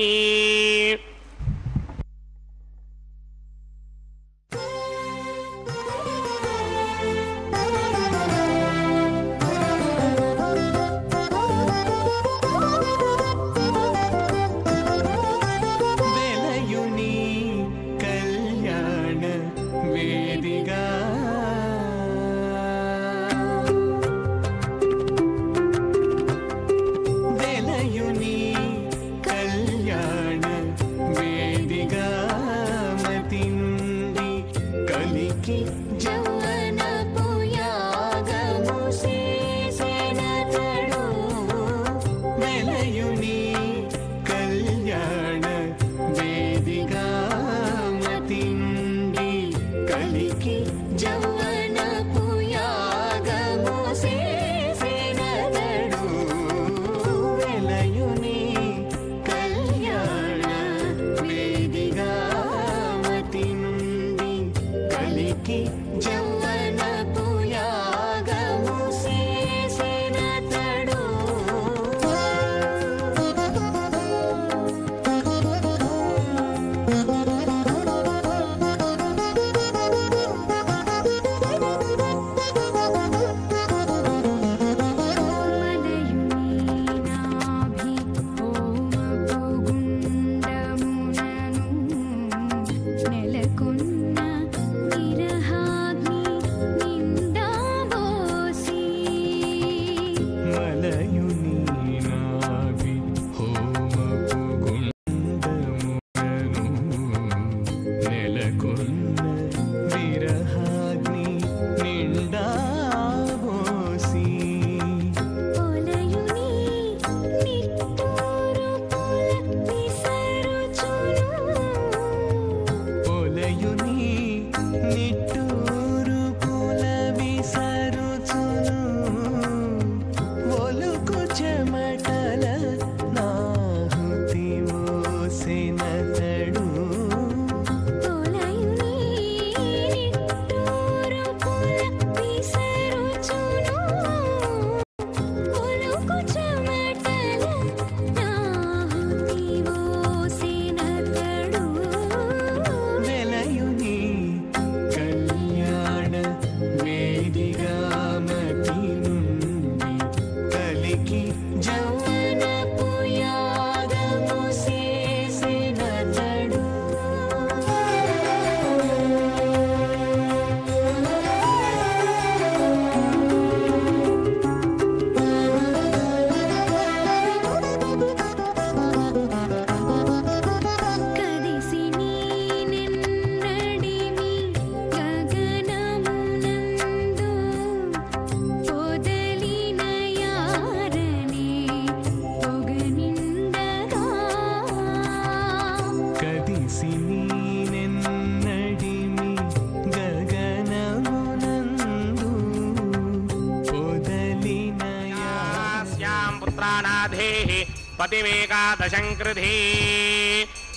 प्रमाणाधेहि पतिमेकादशं कृधि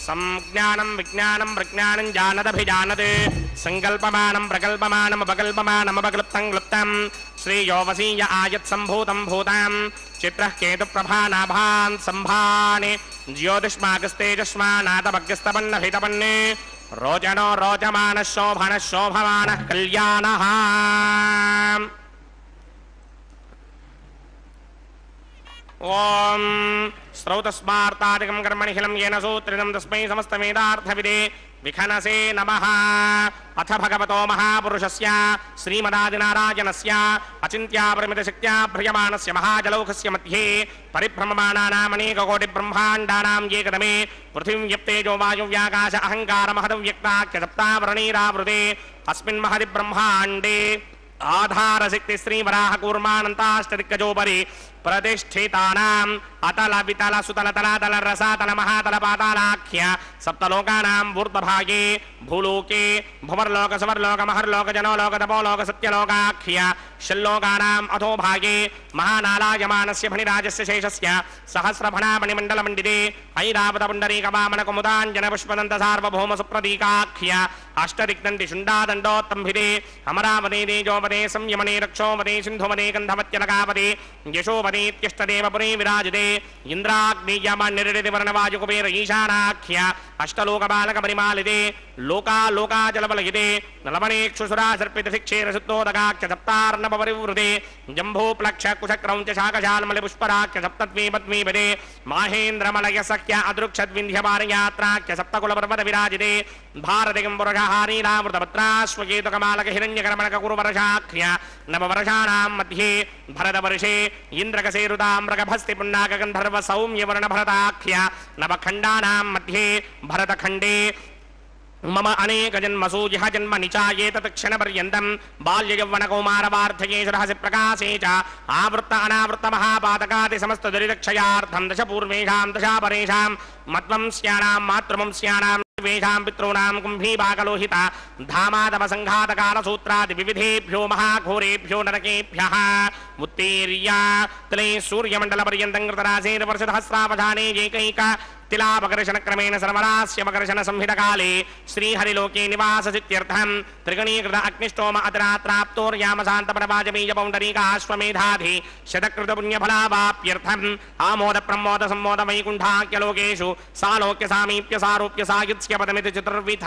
संज्ञानं विज्ञानं प्रज्ञानं जानदभिजानत् संकल्पमानं प्रकल्पमानम् अपकल्पमानम् अपक्लुप्तं क्लुप्तं श्रेयो वसीय आयत्सम्भूतं भूतां चित्रः केतुप्रभानाभान् सम्भाने ज्योतिष्मागस्तेजस्मानातभग्यस्तपन्नभितपन्ने रोचनो रोचमानः शोभनः शोभमानः कल्याणः ओम स्रौतस्मार्तादिकं कर्मणिखिलं येन सूत्रितं तस्मै समस्तवेदार्थविदे विखनसे नमः। अथ भगवतो महापुरुषस्य श्रीमदादिनारायणस्य अचिन्त्यापरिमितशक्त्या भ्रियमाणस्य महाजलौकस्य मध्ये परिभ्रममाणानामनेककोटिब्रह्माण्डानां एकदमे पृथिवीं यप्तेजो वायुव्याकाश अहङ्कारमहदव्यक्ताख्य सप्तावरणीरावृते अस्मिन् महदि ब्रह्माण्डे आधारशक्ति श्रीवराह कूर्मानन्ताष्टदिक्कजोपरि प्रतिष्ठितानाम् अतल वितल सुतल तलातल रसातल महातल पातालाख्य सप्तलोकानां ऊर्ध्वभागे भूलोके भुवर्लोक सुवर्लोक महर्लोक जनोलोक तपोलोक सत्यलोकाख्य षल्लोकानाम् अधोभागे महानालायमानस्य फणिराजस्य शेषस्य सहस्रफणामणिमण्डलमण्डिते ऐरावतपुण्डरीकवामनकुमुदाञ्जनपुष्पदन्त सार्वभौम सुप्रतीकाख्य अष्टदिग्दन्ति शुण्डादण्डोत्तम्भिते अमरावते तेजोपदे संयमने रक्षोपदे सिन्धुवदे गन्धवत्यलकापदे यशोपदेत्यष्टदेवपुरे विराजते इन्द्राग्नियमनिर्दिवर्णवायुकुबेर ईशानाख्य अष्टलोकबालकपरिमालिते लोकालोकाचलबलयिते नलमणेक्षुसुरासर्पितशिक्षेरशुद्धोदकाख्य सप्तार्णवपरिवृते जम्भूप्लक्षकुशक्रौञ्च शाकशाल्मलिपुष्पराख्य सप्तद्वीपद्वीपदे माहेन्द्रमलयसख्य अदृक्षद्विन्ध्यपारयात्राख्य सप्तकुलपर्वतविराजिते भारतिकं पुरुषहारीरामृतपत्राश्वकेतुकमालकहिरण्यकर्मणककुरुवर्षाख्य नववर्षाणां मध्ये भरतवर्षे इन्द्रकसेरुताम्रकभस्ति पुण्णाकगन्धर्व सौम्यवर्णभरताख्य नवखण्डानां मध्ये भरतखण्डे मम अनेक जन्मसु यह जन्म निचायेत क्षणपर्यन्तं बाल्ययौवनकौमारवार्धकेशुरहसि प्रकाशे च आवृत्त अनावृत्त महापातकादि समस्त दुरिदक्षयार्थं दश पूर्वेषां दशापरेषां मत्वंस्यानां मातृवंस्यानां वेषां पितॄणां कुम्भीभागलोहिता धामादवसङ्घातकालसूत्रादि विविधेभ्यो महाघोरेभ्यो नरकेभ्यः उत्तीर्य तले सूर्यमण्डलपर्यन्तं कृतरासेन वर्षसहस्रावधाने एकैक तिलापकर्षणक्रमेण सर्वरास्यपकर्षण संहितकाले श्रीहरिलोके निवाससित्यर्थं त्रिगणीकृत अग्निष्टोम अतरात्राप्तोर्यामशान्तपरवाजपेयपौण्डरीकाश्वमेधाधि शतकृतपुण्यफलावाप्यर्थम् आमोद प्रमोद सम्मोद वैकुण्ठाख्यलोकेषु सालोक्य सामीप्य सारूप्य सायुज्य पदमिति चतुर्विध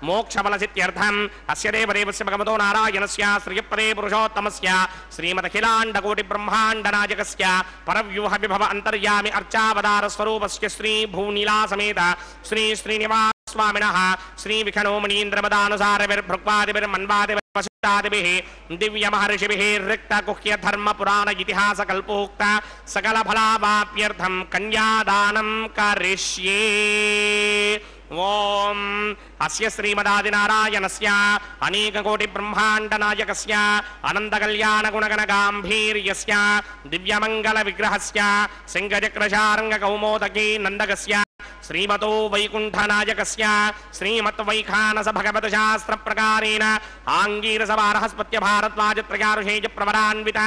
मोक्षफलसित्यर्थम् अस्य देवदेवस्य भगवतो नारायणस्य श्रियपदे पुरुषोत्तमस्य श्रीमदखिलाण्डकोटिब्रह्माण्डनायकस्य परव्यूह विभव अन्तर्यामि अर्चावतारस्वरूपस्य श्री नीला समेत श्री श्रीनिवास स्वामिनः श्री विखनो मुनीन्द्रमदानुसारभिर्भृक्वादिभिर्मन्वादिभिर्वशिष्टादिभिः दिव्य महर्षिभिः रिक्त गुह्य धर्म पुराण इतिहास कल्पोक्त सकल फलावाप्यर्थं कन्यादानं करिष्ये। ओम अस्य श्रीमदादिनारायणस्य अनेककोटिब्रह्माण्डनायकस्य अनन्तकल्याणगुणगणगाम्भीर्यस्य दिव्यमङ्गलविग्रहस्य सिंहचक्रशार्ङ्गकौमोदकी नन्दकस्य श्रीमतो वैकुण्ठनायकस्य श्रीमद्वैखानस भगवतशास्त्रप्रकारेण आङ्गीरसवारहस्पत्य भारद्वाजत्रयारुषेज प्रवरान्वित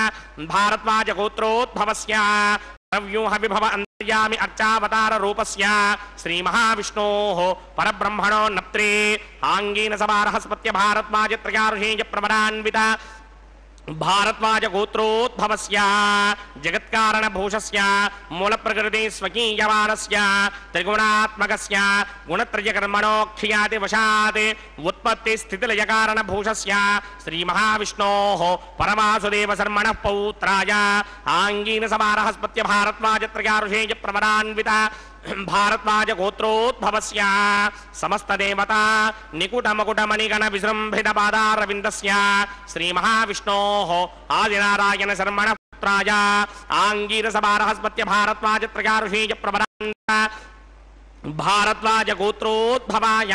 भारद्वाजगोत्रोद्भवस्य व्यूह विभव अंतर्यामि अर्चावतार रूपस्य श्री महाविष्णोः परब्रह्मणो नप्त्रे आंगीन सभारहस्पत्य भारद्वाजत्रयारुषेज प्रवरान्वित भारद्वाज गोत्रोद्भवस्य जगत्कारणभूषस्य मूलप्रकृति स्वकीयमानस्य त्रिगुणात्मकस्य गुणत्रयकर्मणोऽख्यातिवशात् उत्पत्तिस्थितिलयकारणभूषस्य श्रीमहाविष्णोः परमासुदेवशर्मणः पौत्राय आङ्गीरसमारहस्पत्य भारद्वाजत्रयारुषेज प्रवरान्वित भारद्वाज गोत्रोद्भवस्य समस्त देवता निकुट मकुट मणिगण विजृंभित पादारविन्दस्य श्री महाविष्णोः आदिनारायण शर्मण पुत्राय आङ्गीरसभारहस्पत्य भारद्वाजत्रयारुषेज प्रवरान्वित भारद्वाज गोत्रोद्भवाय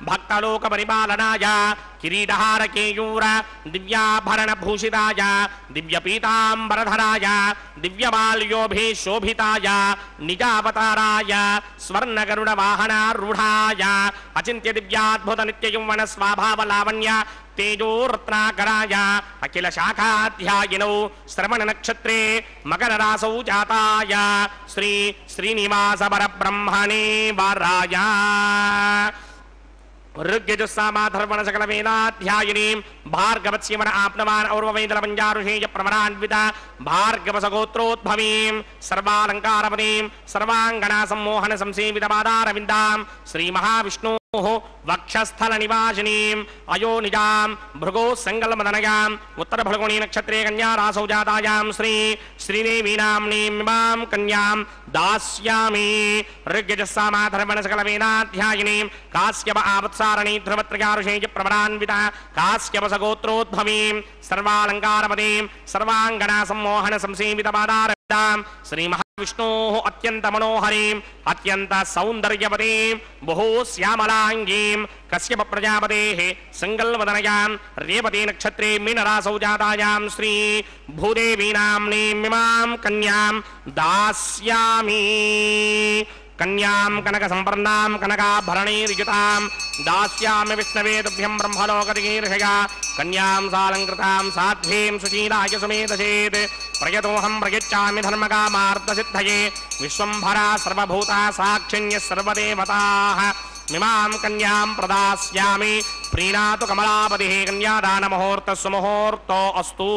भक्तलोक परिपालनाय किरीटहार केयूर दिव्याभरण भूषिताय दिव्यपीताम्बरधराय दिव्यमाल्योभिशोभिताय निजावताराय स्वर्णगरुड वाहनारूढाय अचिन्त्य दिव्याद्भुत नित्य यौवन स्वाभाव लावण्य तेजोरत्नाकराय अखिल शाखाध्यायिनौ श्रवण नक्षत्रे मकर रासौ जाताय श्री श्रीनिवास परब्रह्मणे वाराय ऋग्यजुस्सामाधर्वण सकल वेदाध्यायिनीं भार्गवत्स्यमन आप्नवान् और्ववेदल पञ्चारुषेय प्रवरान्विता भार्गवसगोत्रोद्भवीं सर्वालङ्कारपदीं सर्वाङ्गना सम्मोहन संसेवितपादारविन्दां श्रीमहाविष्णोः वक्षस्थल निवासिनीं अयोनिजां भृगो संगलमदनयाम् उत्तर भृगुणी नक्षत्रे कन्या रासौ जातायां श्री श्रीदेवी नाम्नीमिमां कन्यां दास्यामि ऋग्यजस्सामाधर्वण सकल वेदाध्यायिनीं काश्यप आवत्सारणी ध्रुवत्रयारुषेय प्रवरान्विता काश्यप सगोत्रोद्भवीं सर्वालङ्कारपदीं सर्वाङ्गना सम्मोहन संसेवितपादारविन्दां श्रीमहाविष्णोः अत्यन्त मनोहरीं अत्यन्त सौन्दर्यवतीं बहु श्यामलांगीं कश्यप प्रजापतेः संगल्वदनयां रेवती नक्षत्रे मीनरासौ जातायां श्री भूदेवी नाम्नीमिमां कन्यां दास्यामि कन्यां कनक संपन्नां कनकाभरणैर्युतां दास्यामि विष्णवे तुभ्यं ब्रह्मलोकदिगीर्षया कन्यां सालङ्कृतां साध्वीं सुशीलाय सुमेधसेत् प्रयतोऽहं प्रयच्छामि धर्मकामार्थसिद्धये विश्वम्भरा सर्वभूता साक्षिण्यः सर्वदेवताः मिमां कन्यां प्रदास्यामि प्रीणातु कमलापतिः कन्यादानमुहूर्तः सुमुहूर्तो अस्तु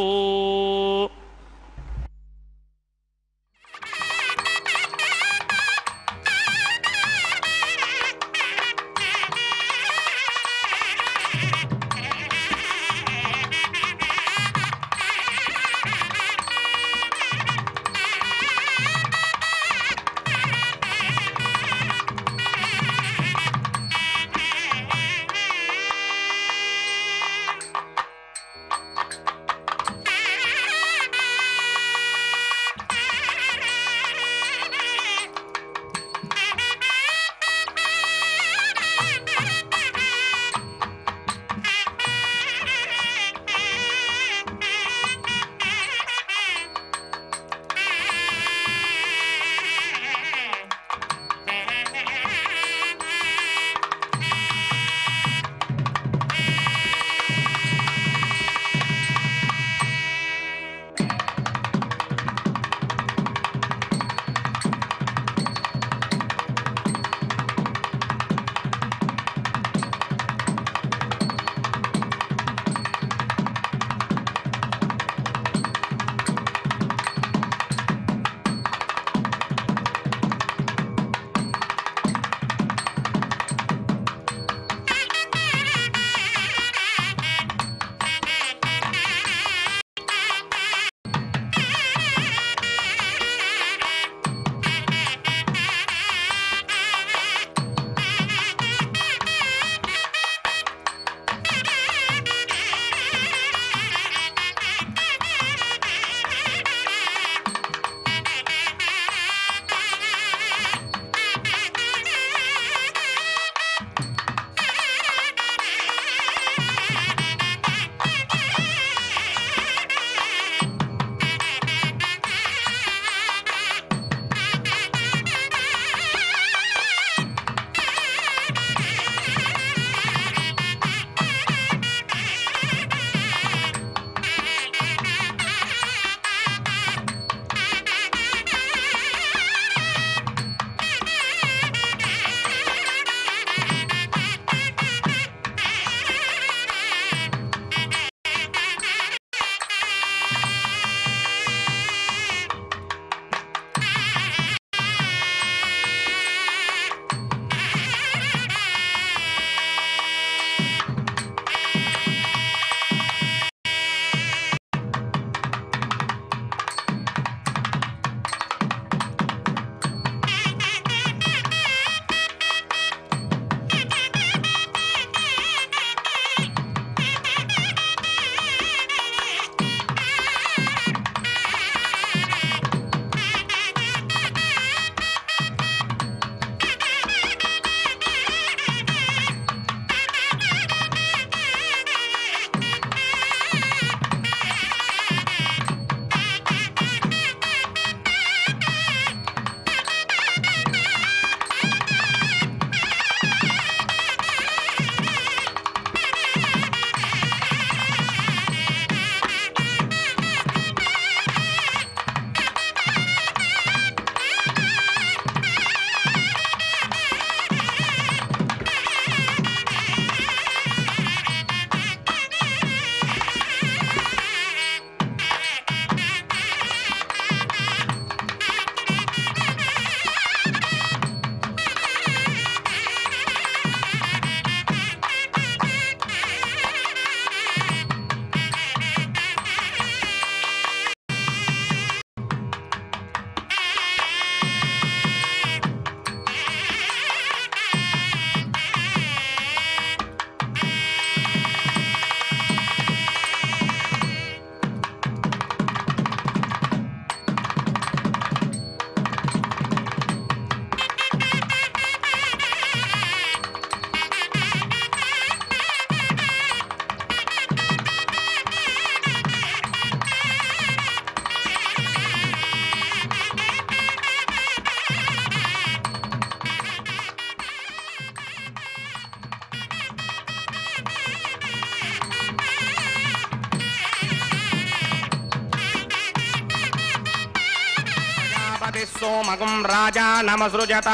प्रजापतिः सोमगुं राजानमसृजत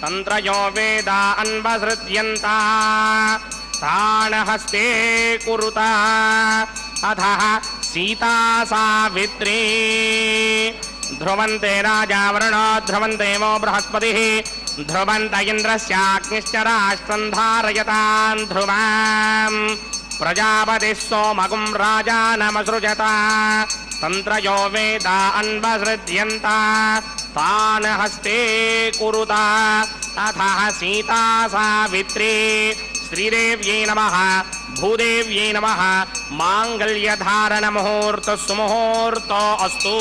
तन्त्रयो वेदा अन्वसृज्यन्ता तान् हस्ते कुरुत अथः सीता सावित्री ध्रुवन्ते राजा वरुणो ध्रुवन्ते वो बृहस्पतिः ध्रुवन्त इन्द्रस्याग्निश्च राष्ट्रं धारयतान् ध्रुवाम् प्रजापतिः सोमगुं राजानमसृजत तन्त्रयो वेदा अन्वसृज्यन्ता तान् हस्ते कुरुत अथः सीता सावित्री श्रीदेव्यै नमः भूदेव्यै नमः माङ्गल्यधारणमुहूर्तः सुमुहूर्तो अस्तु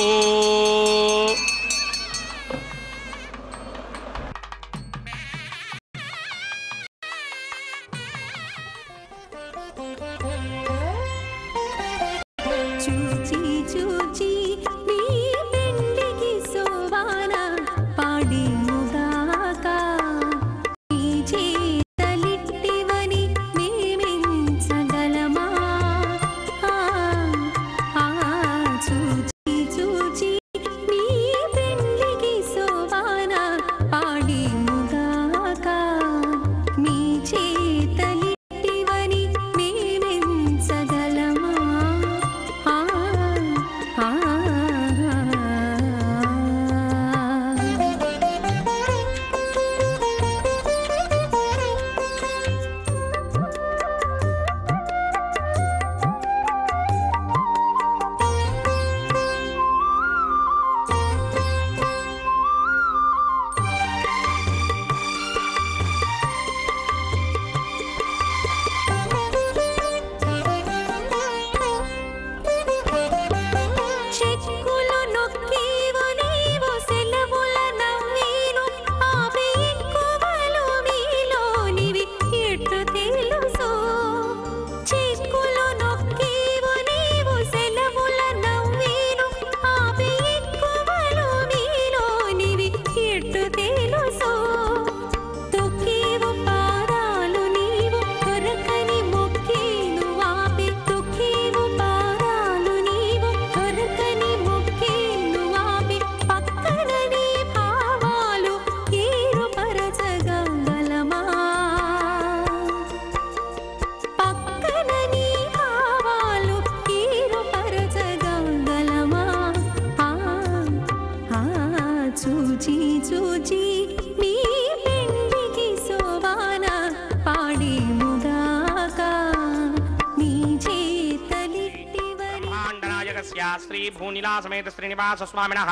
श्री भूनिला समेत श्रीनिवास स्वामिनः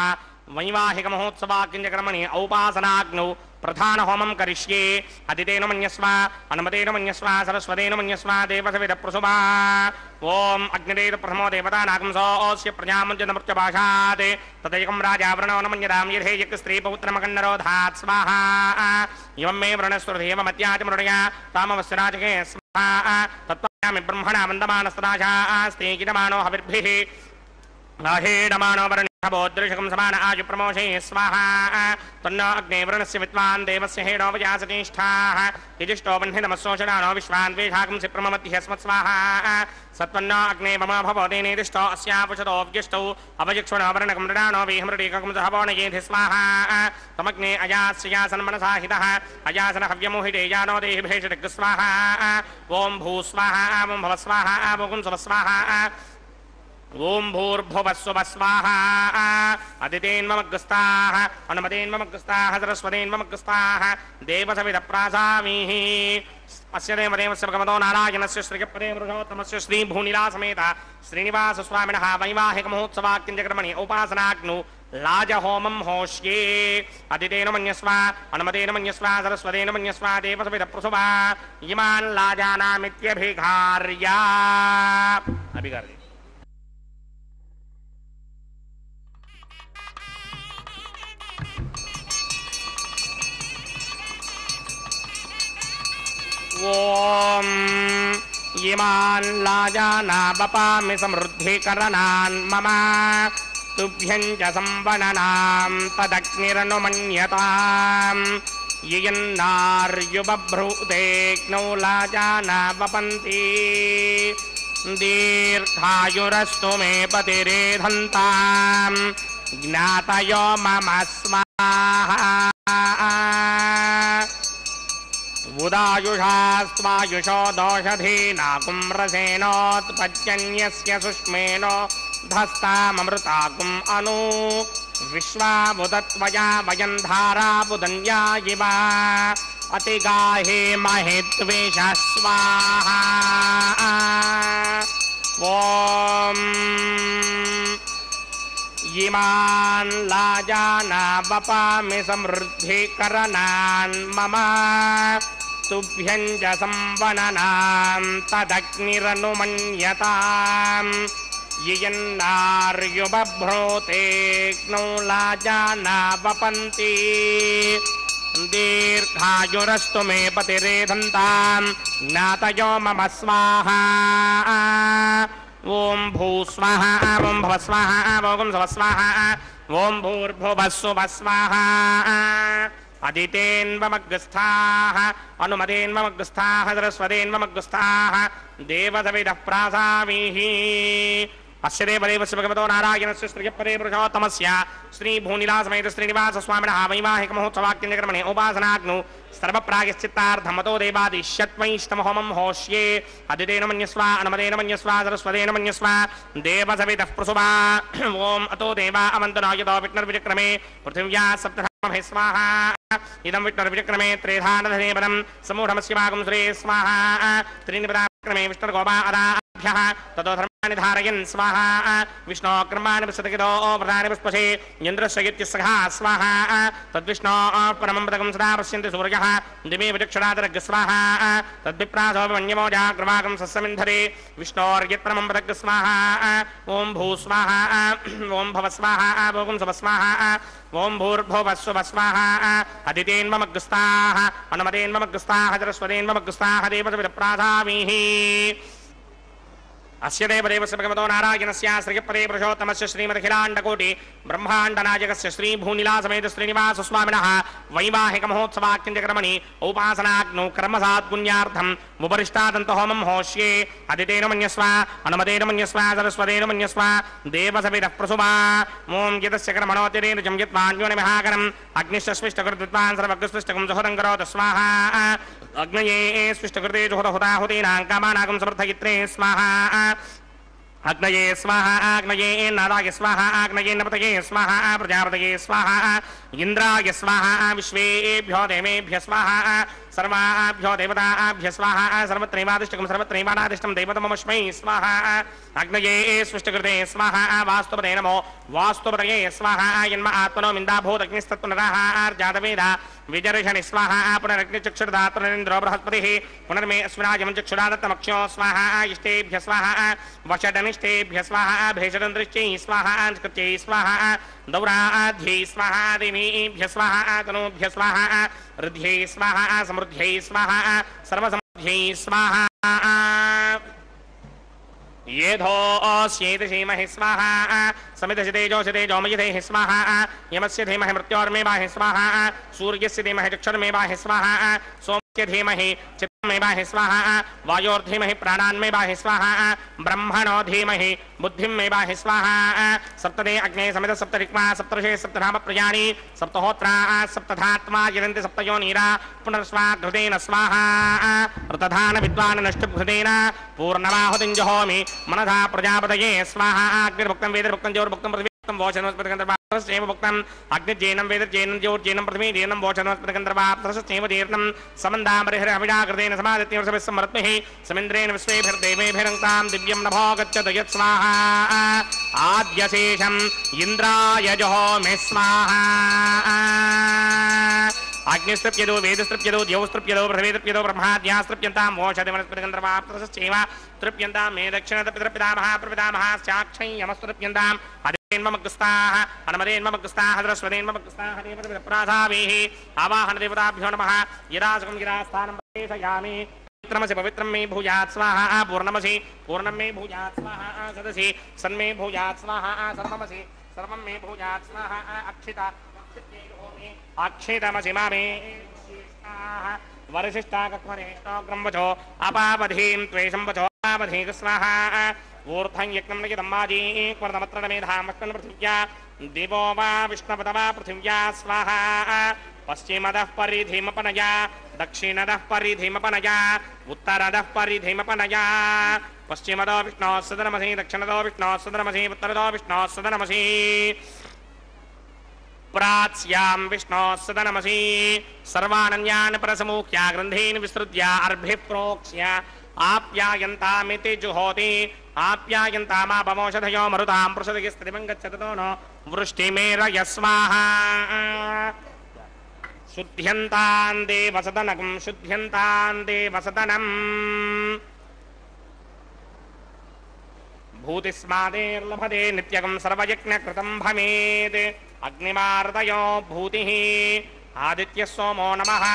वैवाहिक महोत्सवाकिंजकर्मणि औपासनाग्नौ प्रधान होमं करिष्ये अदितेन मन्यस्व अनुमतेन मन्यस्व सरस्वतेन मन्यस्व देवसविद प्रसुभा ओम अग्निदेव प्रथमो देवता नागंसोऽस्य प्रजामुञ्जनमृत्यभाषात् तदैकं राजा वृणो न मन्यतां यथे यक् स्त्री पौत्रमकन्नरोधात् स्वाहा एवं मे वृणस्वदेव मत्याच मृणया तामवस्य राजके स्वाहा तत्त्वायामि ब्रह्मणा वन्दमानस्तदाशास्ते कितमानो हविर्भिः नाहेडमानो वरुणभोदृशकं समान आजु प्रमोषे स्वाहा तन्नो अग्ने वरुणस्य विद्वान् देवस्य हेडो वजासतिष्ठाः यजिष्ठो बह्निनमस्सोषणानो विश्वान् वेषाकं सिप्रममत्यस्मत् स्वाहा सत्वन्नो अग्ने मम भवोदेनेदिष्टो अस्यापुषतो व्यष्टौ अवजिक्षुणो वरुणकं मृडानो वेहमृडीकं सहवोनयेधि स्वाहा तमग्ने अयास्यासन्मनसा हितः अयासन हव्यमोहिते यानो देहि भेषटिग् स्वाहा ॐ भू स्वाहा ॐ भव स्वाहा ॐ सुव स्वाहा ओम भूर्भुवस्सुवः स्वाहा अदितेन्मग्गस्ताः अनुमतेन्मग्गस्ताः सरस्वतेन्मग्गस्ताः देवसविदप्रासामीः अस्य देवदेवस्य भगवतो नारायणस्य श्रीपदे पुरुषोत्तमस्य श्री भूनिला समेत श्रीनिवास स्वामिनः वैवाहिक महोत्सवाकिंजकर्मणि उपासनाग्नौ लाजहोमं होष्ये अदितेन मन्यस्व अनुमतेन मन्यस्व सरस्वतेन मन्यस्व देवसविदप्रसुभा इमान् लाजानामित्यभिघार्य अभिघार्य ओम इमान् लाजाना बपामि समृद्धिकरणान् मम तुभ्यं च संवननां तदग्निरनुमन्यताम् ययन्नार्युबभ्रूतेऽग्नौ लाजाना वपन्ति दीर्घायुरस्तु मे पतिरेधन्ताम् ज्ञातयो मम स्वाहा उदायुषास्त्वायुषो दोषधीनाकुम्रसेनोत्पद्यन्यस्य सुष्मेनो धस्ताममृताकुम् अनु विश्वामुदत्वया वयं धाराबुदन्या इव अतिगाहे महित्वेष स्वाहा ॐ इमान् लाजानावपामि समृद्धिकरणान् मम तुभ्यं च संवननां तदग्निरनुमन्यताम् ययन्नार्युबभ्रोतेऽग्नौ लाजानावपन्ति दीर्घायुरस्तु मे पतिरेधन्तां ज्ञातयो मम स्वाहा ओम भूस्वाहा ओम भवस्वाहा ओम स्वस्वाहा ओम भूर्भुवस्सुवः स्वाहा अदितेन्वमग्रस्थाः अनुमतेन्वमग्रस्थाः सरस्वतेन्वमग्रस्थाः देवसविदः प्रासामीः अस्य देवदेवस्य भगवतो नारायणस्य श्रीयपदे पुरुषोत्तमस्य श्री भूनिलासमेत श्रीनिवास स्वामिनः वैवाहिक महोत्सवाख्यकर्मणे उपासनाग्नौ सर्वप्रायश्चित्तार्थमतो देवादिश्यत्वैष्टमहोमं होष्ये अदितेन मन्यस्व अनुमतेन मन्यस्व सरस्वतेन मन्यस्व देवसवितः प्रसुवा ओम अतो देवा अवन्तनो यतो विष्णुर्विचक्रमे पृथिव्या सप्तधामहे स्वाहा इदं विष्णुर्विचक्रमे त्रेधानधने पदं समूढमस्य भागं श्री स्वाहा त्रीनिपदाक्रमे विष्णुर्गोपा अदाभ्यः ततो धर्माणि धारयन् स्वाहा विष्णो कर्माणि प्रसतगितो प्रधानि पुष्पसे इन्द्रस्य यत्यस्सखा स्वाहा तद्विष्णो परमं पदकं सदा पश्यन्ति सूर्यः दिवे विचक्षणादरग् स्वाहा तद्विप्रासो मन्यमोजाग्रवाकं सस्यमिन्धरे विष्णोर्यत्परमं पदग् स्वाहा ॐ भू स्वाहा ॐ भव स्वाहा भोगं सव स्वाहा ॐ भूर्भुवस्सुवः स्वाहा अदितेन्वमग्रस्ताः अनुमतेन्वमग्रस्ताः सरस्वतेन्वमग्रस्ताः देवसविदप्रासामीः अस्य देवदेवस्य भगवतो नारायणस्य श्रीयपदे पुरुषोत्तमस्य श्रीमदखिलाण्डकोटि ब्रह्माण्डनायकस्य श्रीभूनिलासमेत श्रीनिवास स्वामिनः वैवाहिक महोत्सवाख्यकर्मणि उपासनाग्नौ कर्मसात्पुण्यार्थम् उपरिष्टादन्तहोमं होष्ये अदितेन मन्यस्व अनुमतेन मन्यस्व सरस्वतेन मन्यस्व देवसविदः प्रसुवा ॐ यतस्य कर्मणोतिरेण जं यत्वान्योनिमहाकरम् अग्निश्चस्विष्टकृतविद्वान् सर्वग्रस्विष्टकं जुहोदं करोतु स्वाहा अग्नये स्विष्टकृते जुहोदहुताहुतीनां कामानागं समर्थयित्रे स्वाहा अग्नये स्वाहा अग्नये नाराय स्वाहा अग्नये नपतये स्वाहा प्रजापतये स्वाहा इंद्राय स्वाहा विश्वेभ्यो देवेभ्यः स्वाहा सर्वाभ्यो देवताभ्यः स्वाहा सर्वत्रैवादिष्टकं सर्वत्रैवानादिष्टं देवतमस्मै स्वाहा अग्नये सृष्टिकृते स्वाहा वास्तुपदे नमो वास्तुपदये स्वाहा यन्म आत्मनो मिन्दाभूतग्निस्तत्पुनरः जातवेदा विजर्षणि स्वाहा पुनरग्निचक्षुर्धातुरेन्द्रो बृहस्पतिः पुनर्मे अस्मिनायं चक्षुरादत्तमक्षो स्वाहा इष्टेभ्यः स्वाहा वषडनिष्ठेभ्यः स्वाहा भेषडन्द्रिश्चै स्वाहा कृत्यै स्वाहा दौराध्यै स्वाहा देवीभ्यः स्वाहा तनूभ्यः स्वाहा ऋद्ध्यै स्वाहा समृद्ध्यै स्वाहा सर्वसमृद्ध्यै स्वाहा येधोऽस्येति धीमहि स्वाहा समिधसितेजो मयिधेहि स्वाहा यमस्य धीमहि मृत्योर्मेवाहि स्वाहा सूर्यस्य धीमहि चक्षुर्मेवाहि स्वाहा सोमस्य धीमहि चित्तमेवाहि स्वाहा वायोर्धीमहि प्राणान्मेवाहि स्वाहा ब्रह्मणो धीमहि बुद्धिमेवाहि स्वाहा सप्तदे अग्ने समिध सप्तरिक्मा सप्तर्षे सप्तधाम प्रयाणि सप्तहोत्रा सप्तधात्मा यजन्ति सप्तयोनीरा पुनर्स्वाघृतेन स्वाहा ऋतधान विद्वान् नष्टभृतेन पूर्णमाहुतिं जहोमि मनसा प्रजापतये स्वाहा अग्निर्भुक्तं वेदर्भुक्तं ज्योर्भुक्तं पृथ्वीभुक्तं वोचनस्पतिगन्धर्वाप्तस्यैव भुक्तं अग्निर्जेनं वेदर्जेनं ज्योर्जेनं पृथ्वीजेनं वोचनस्पतिगन्धर्वाप्तस्यैव तीर्थं समन्दामरिहरविडाकृतेन समादित्यं समर्त्मिः समिन्द्रेण विश्वेभिर्देवेभिरङ्क्तां दिव्यं नभो गच्छतु यत् स्वाहा आद्यशेषम् इन्द्राय जहोमि स्वाहा अग्निस्तृप्यदो वेदस्तृप्यदो द्यौस्तृप्यदो पृथिवीतृप्यदो ब्रह्माद्यास्तृप्यन्तां वोषधि वनस्पतिगन्धर्वाप्तस्यैव तृप्यन्तां मे दक्षिणतपितृपितामहः प्रपितामहश्चाक्षै यमस्तृप्यन्ताम् अदितेन्वमग्रस्ताः अनुमतेन्वमग्रस्ताः सरस्वतेन्वमग्रस्ताः देवताभिः आवाहन देवताभ्यो नमः यदा सुखं यदा स्थानं प्रवेशयामि पवित्रमसि पवित्रं मे भूयात् स्वाहा पूर्णमसि पूर्णं मे भूयात् स्वाहा सदसि सन्मे भूयात् स्वाहा सर्वमसि सर्वं मे भूयात् स्वाहा अक्षिता अक्षितमसि मामे वरिशिष्टा कक्वरे ग्रं वचो अपावधीं त्वेषं वचो अपावधीं स्वाहा ऊर्ध्वं यज्ञं नयदम्माजी क्वर्दमत्रमेधामष्टन् पृथिव्या दिवो वा विष्णवद वा पृथिव्या स्वाहा पश्चिमदः परिधिमपनया दक्षिणदः परिधिमपनया उत्तरदः परिधिमपनया पश्चिमदो विष्णोः सदनमसि दक्षिणदो विष्णोः सदनमसि उत्तरदो विष्णोः सदनमसि प्राच्यां विष्णोः सदनमसि सर्वानन्यान् परसमुख्या ग्रन्थीन् विस्तृत्य अर्भिः प्रोक्ष्य आप्यायन्तामिति जुहोति आप्यायन्तामापमोषधयो मरुतां पृषदिः स्थितिमं गच्छतो नो वृष्टिमेरय स्वाहा शुद्ध्यन्तां देवसदनकं शुद्ध्यन्तां देवसदनम् भूतिस्मादेर्लभते नित्यकं सर्वयज्ञकृतं भवेत् अग्निमार्दयो भूतिः आदित्यः सोमो नमः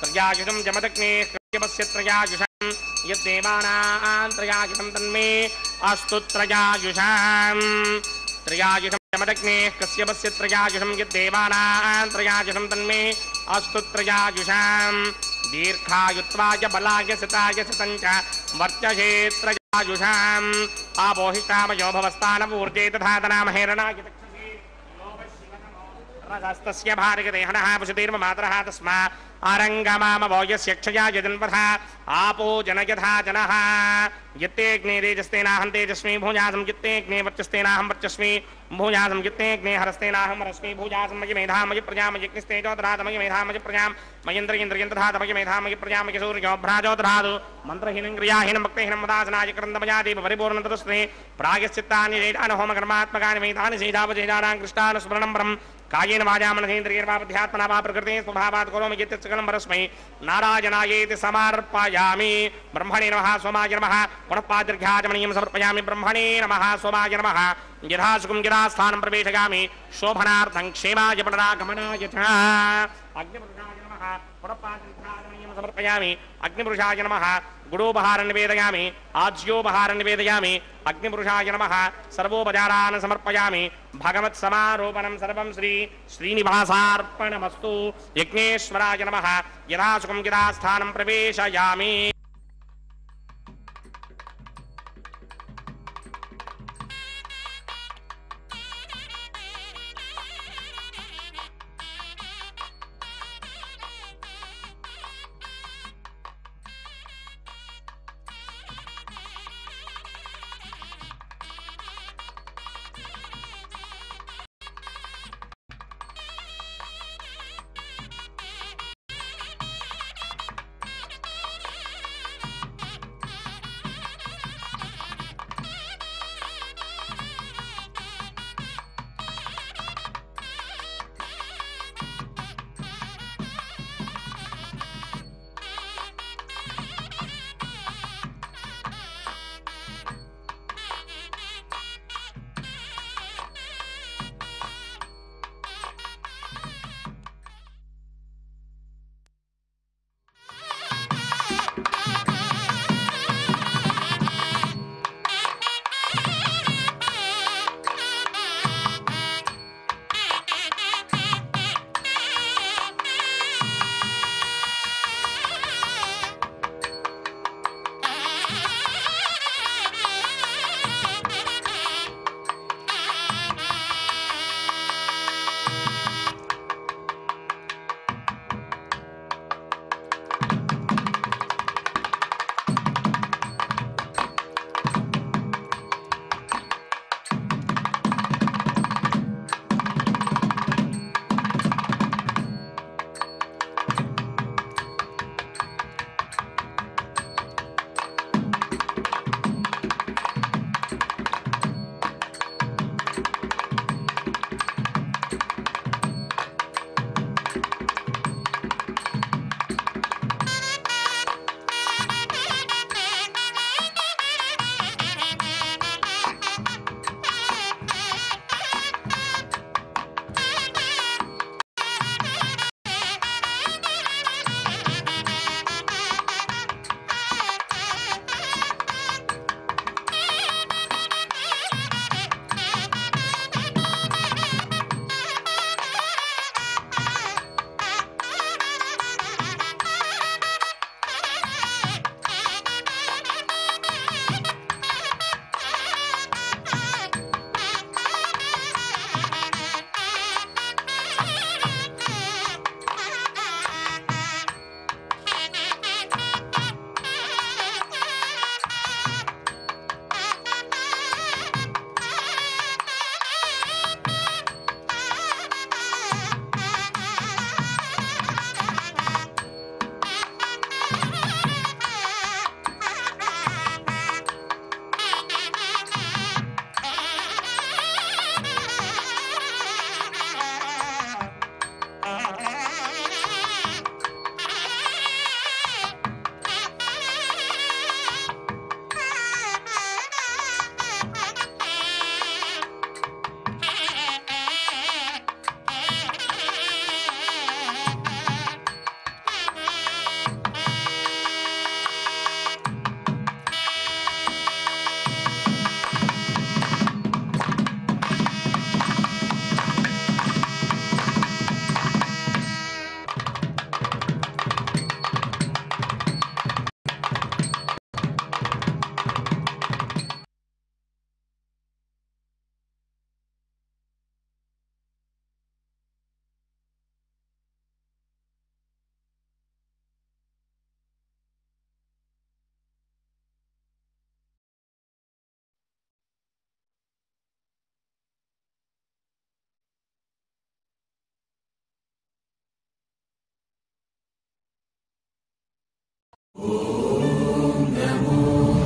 त्रयायुषं जमदग्ने कृत्यवस्य त्रयायुषं यद्देवानां त्रयायुषं तन्मे अस्तु त्रयायुषं त्रयायुषं जमदग्ने कस्यपस्य त्रयायुषं यद्देवानां त्रयायुषं तन्मे अस्तु त्रयायुषं दीर्घायुत्वाय बलाय सिताय सितञ्च वर्चसे त्रयायुषम् आपोहिष्टामयो भवस्तानपूर्जे तथा तनामहेरणाय रजस्तस्य भार्गदेहनः पशुतीर्ममातरः तस्मा आरङ्गमामवो यस्य क्षया यजन्पथा आपो जनयथा जनः यत्तेऽग्ने तेजस्तेनाहं तेजस्मि भूयासं यत्तेऽग्ने वर्चस्तेनाहं वर्चस्मि भूयासं यत्तेऽग्ने हरस्तेनाहं हरस्मि भूयासं मयि मेधां मयि प्रजां मयि अग्निस्तेजोदरात् मयि मेधां मयि प्रजां मयीन्द्रयन्द्रयन्द्रधात् मयि मेधां मयि प्रजां मयि सूर्योभ्राजोदरात् मन्त्रहीनं क्रियाहीनं भक्तिहीनं मदासनाय क्रन्दमया देव परिपूर्णतस्मै प्रायश्चित्तानि चैतानि होमकर्मात्मकानि मेधानि शेषावशेषाणां कृष्णानुस्मरणं परं कायेन वाचा मनसेन्द्रियैर्वा बुद्ध्यात्मना वा प्रकृतेः स्वभावात् करोमि यत्सकलं परस्मै नारायणायेति समर्पयामि ब्रह्मणे नमः सोमाय नमः पुनः पादर्घ्याचमनीयं समर्पयामि ब्रह्मणे नमः सोमाय नमः यथा सुखं यथा स्थानं प्रवेशयामि शोभनार्थं क्षेमाय पुनरागमनाय च अग्निपुरुषाय नमः पुनः पादर्घ्याचमनीयं समर्पयामि अग्निपुरुषाय नमः गुडोपहारं निवेदयामि आज्योपहारं निवेदयामि अग्निपुरुषाय नमः सर्वोपचारान् समर्पयामि भगवत्समारोपणं सर्वं श्रीनिवासार्पणमस्तु यज्ञेश्वराय नमः यथा सुखं यथा स्थानं प्रवेशयामि नमो